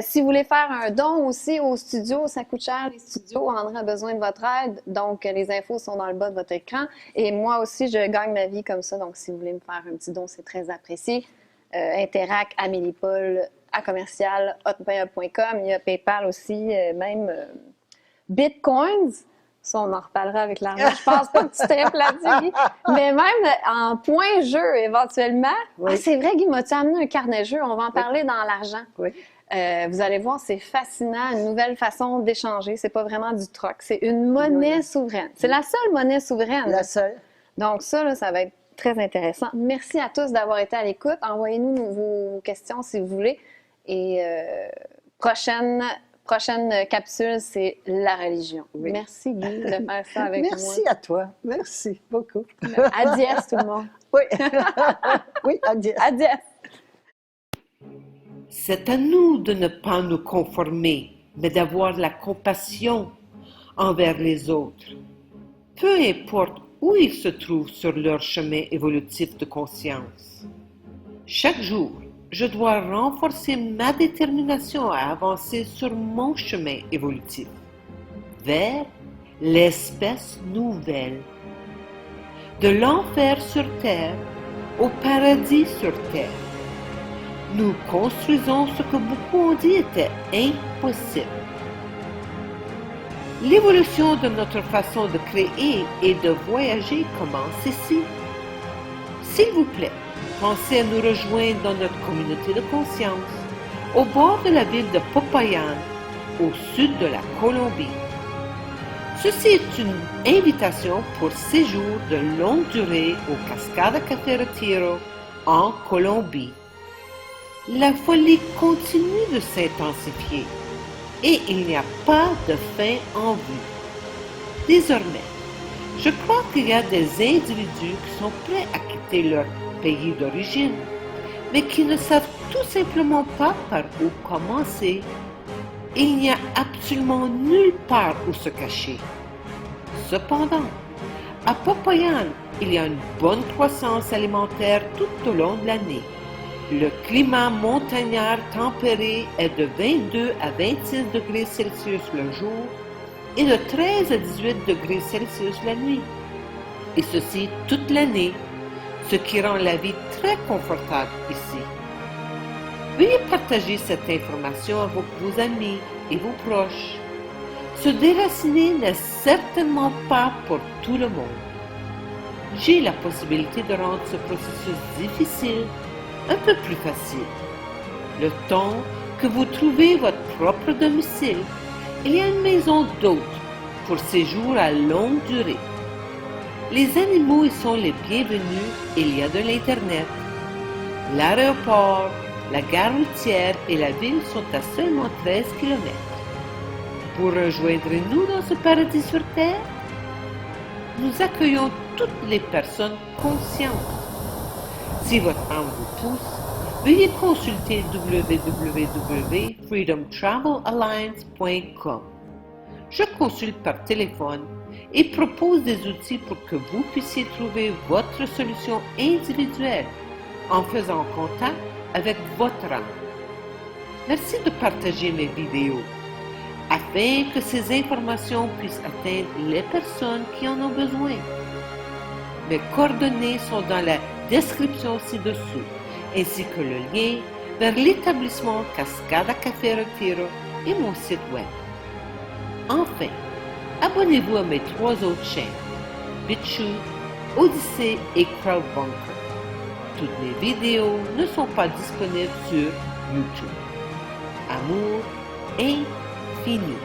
Si vous voulez faire un don aussi au studio, ça coûte cher, les studios. André a besoin de votre aide, donc les infos sont dans le bas de votre écran. Et moi aussi, je gagne ma vie comme ça, donc si vous voulez me faire un petit don, c'est très apprécié. Interac, Amélie Paul, à commercial hotmail.com. Il y a PayPal aussi, même Bitcoins. Ça, on en reparlera avec l'argent. Je pense pas que tu t'es là-dessus. Mais même en point jeu, éventuellement.
Oui.
Ah, c'est vrai, Guy, m'as-tu amené un carnet jeu? On va en parler dans l'argent.
Oui.
Vous allez voir, c'est fascinant, une nouvelle façon d'échanger. C'est pas vraiment du troc, c'est une monnaie souveraine. C'est la seule monnaie souveraine.
La seule.
Donc ça, là, ça va être très intéressant. Merci à tous d'avoir été à l'écoute. Envoyez-nous vos questions si vous voulez. Et prochaine capsule, c'est la religion.
Oui.
Merci Guy de faire ça avec moi.
Merci à toi. Merci beaucoup.
Adiès tout le monde.
Oui. Oui, adieu.
Adiès.
C'est à nous de ne pas nous conformer, mais d'avoir la compassion envers les autres. Peu importe où ils se trouvent sur leur chemin évolutif de conscience. Chaque jour, je dois renforcer ma détermination à avancer sur mon chemin évolutif vers l'espèce nouvelle. De l'enfer sur terre au paradis sur terre. Nous construisons ce que beaucoup ont dit était impossible. L'évolution de notre façon de créer et de voyager commence ici. S'il vous plaît, pensez à nous rejoindre dans notre communauté de conscience, au bord de la ville de Popayan, au sud de la Colombie. Ceci est une invitation pour séjour de longue durée au Cascada Café Retiro, en Colombie. La folie continue de s'intensifier et il n'y a pas de fin en vue. Désormais, je crois qu'il y a des individus qui sont prêts à quitter leur pays d'origine, mais qui ne savent tout simplement pas par où commencer. Il n'y a absolument nulle part où se cacher. Cependant, à Popayan, il y a une bonne croissance alimentaire tout au long de l'année. Le climat montagnard tempéré est de 22 à 26 degrés Celsius le jour et de 13 à 18 degrés Celsius la nuit. Et ceci toute l'année, ce qui rend la vie très confortable ici. Veuillez partager cette information avec vos amis et vos proches. Se déraciner n'est certainement pas pour tout le monde. J'ai la possibilité de rendre ce processus difficile un peu plus facile. Le temps que vous trouvez votre propre domicile, il y a une maison d'hôte pour séjour à longue durée. Les animaux y sont les bienvenus et il y a de l'Internet. L'aéroport, la gare routière et la ville sont à seulement 13 km. Vous rejoindrez-nous dans ce paradis sur Terre? Nous accueillons toutes les personnes conscientes. Si votre âme vous pousse, veuillez consulter www.freedomtravelalliance.com. Je consulte par téléphone et propose des outils pour que vous puissiez trouver votre solution individuelle en faisant contact avec votre âme. Merci de partager mes vidéos afin que ces informations puissent atteindre les personnes qui en ont besoin. Mes coordonnées sont dans la description ci-dessous, ainsi que le lien vers l'établissement Cascada Café Retiro et mon site web. Enfin, abonnez-vous à mes 3 autres chaînes, BitChute, Odyssey et Crowdbunker. Toutes mes vidéos ne sont pas disponibles sur YouTube. Amour infini.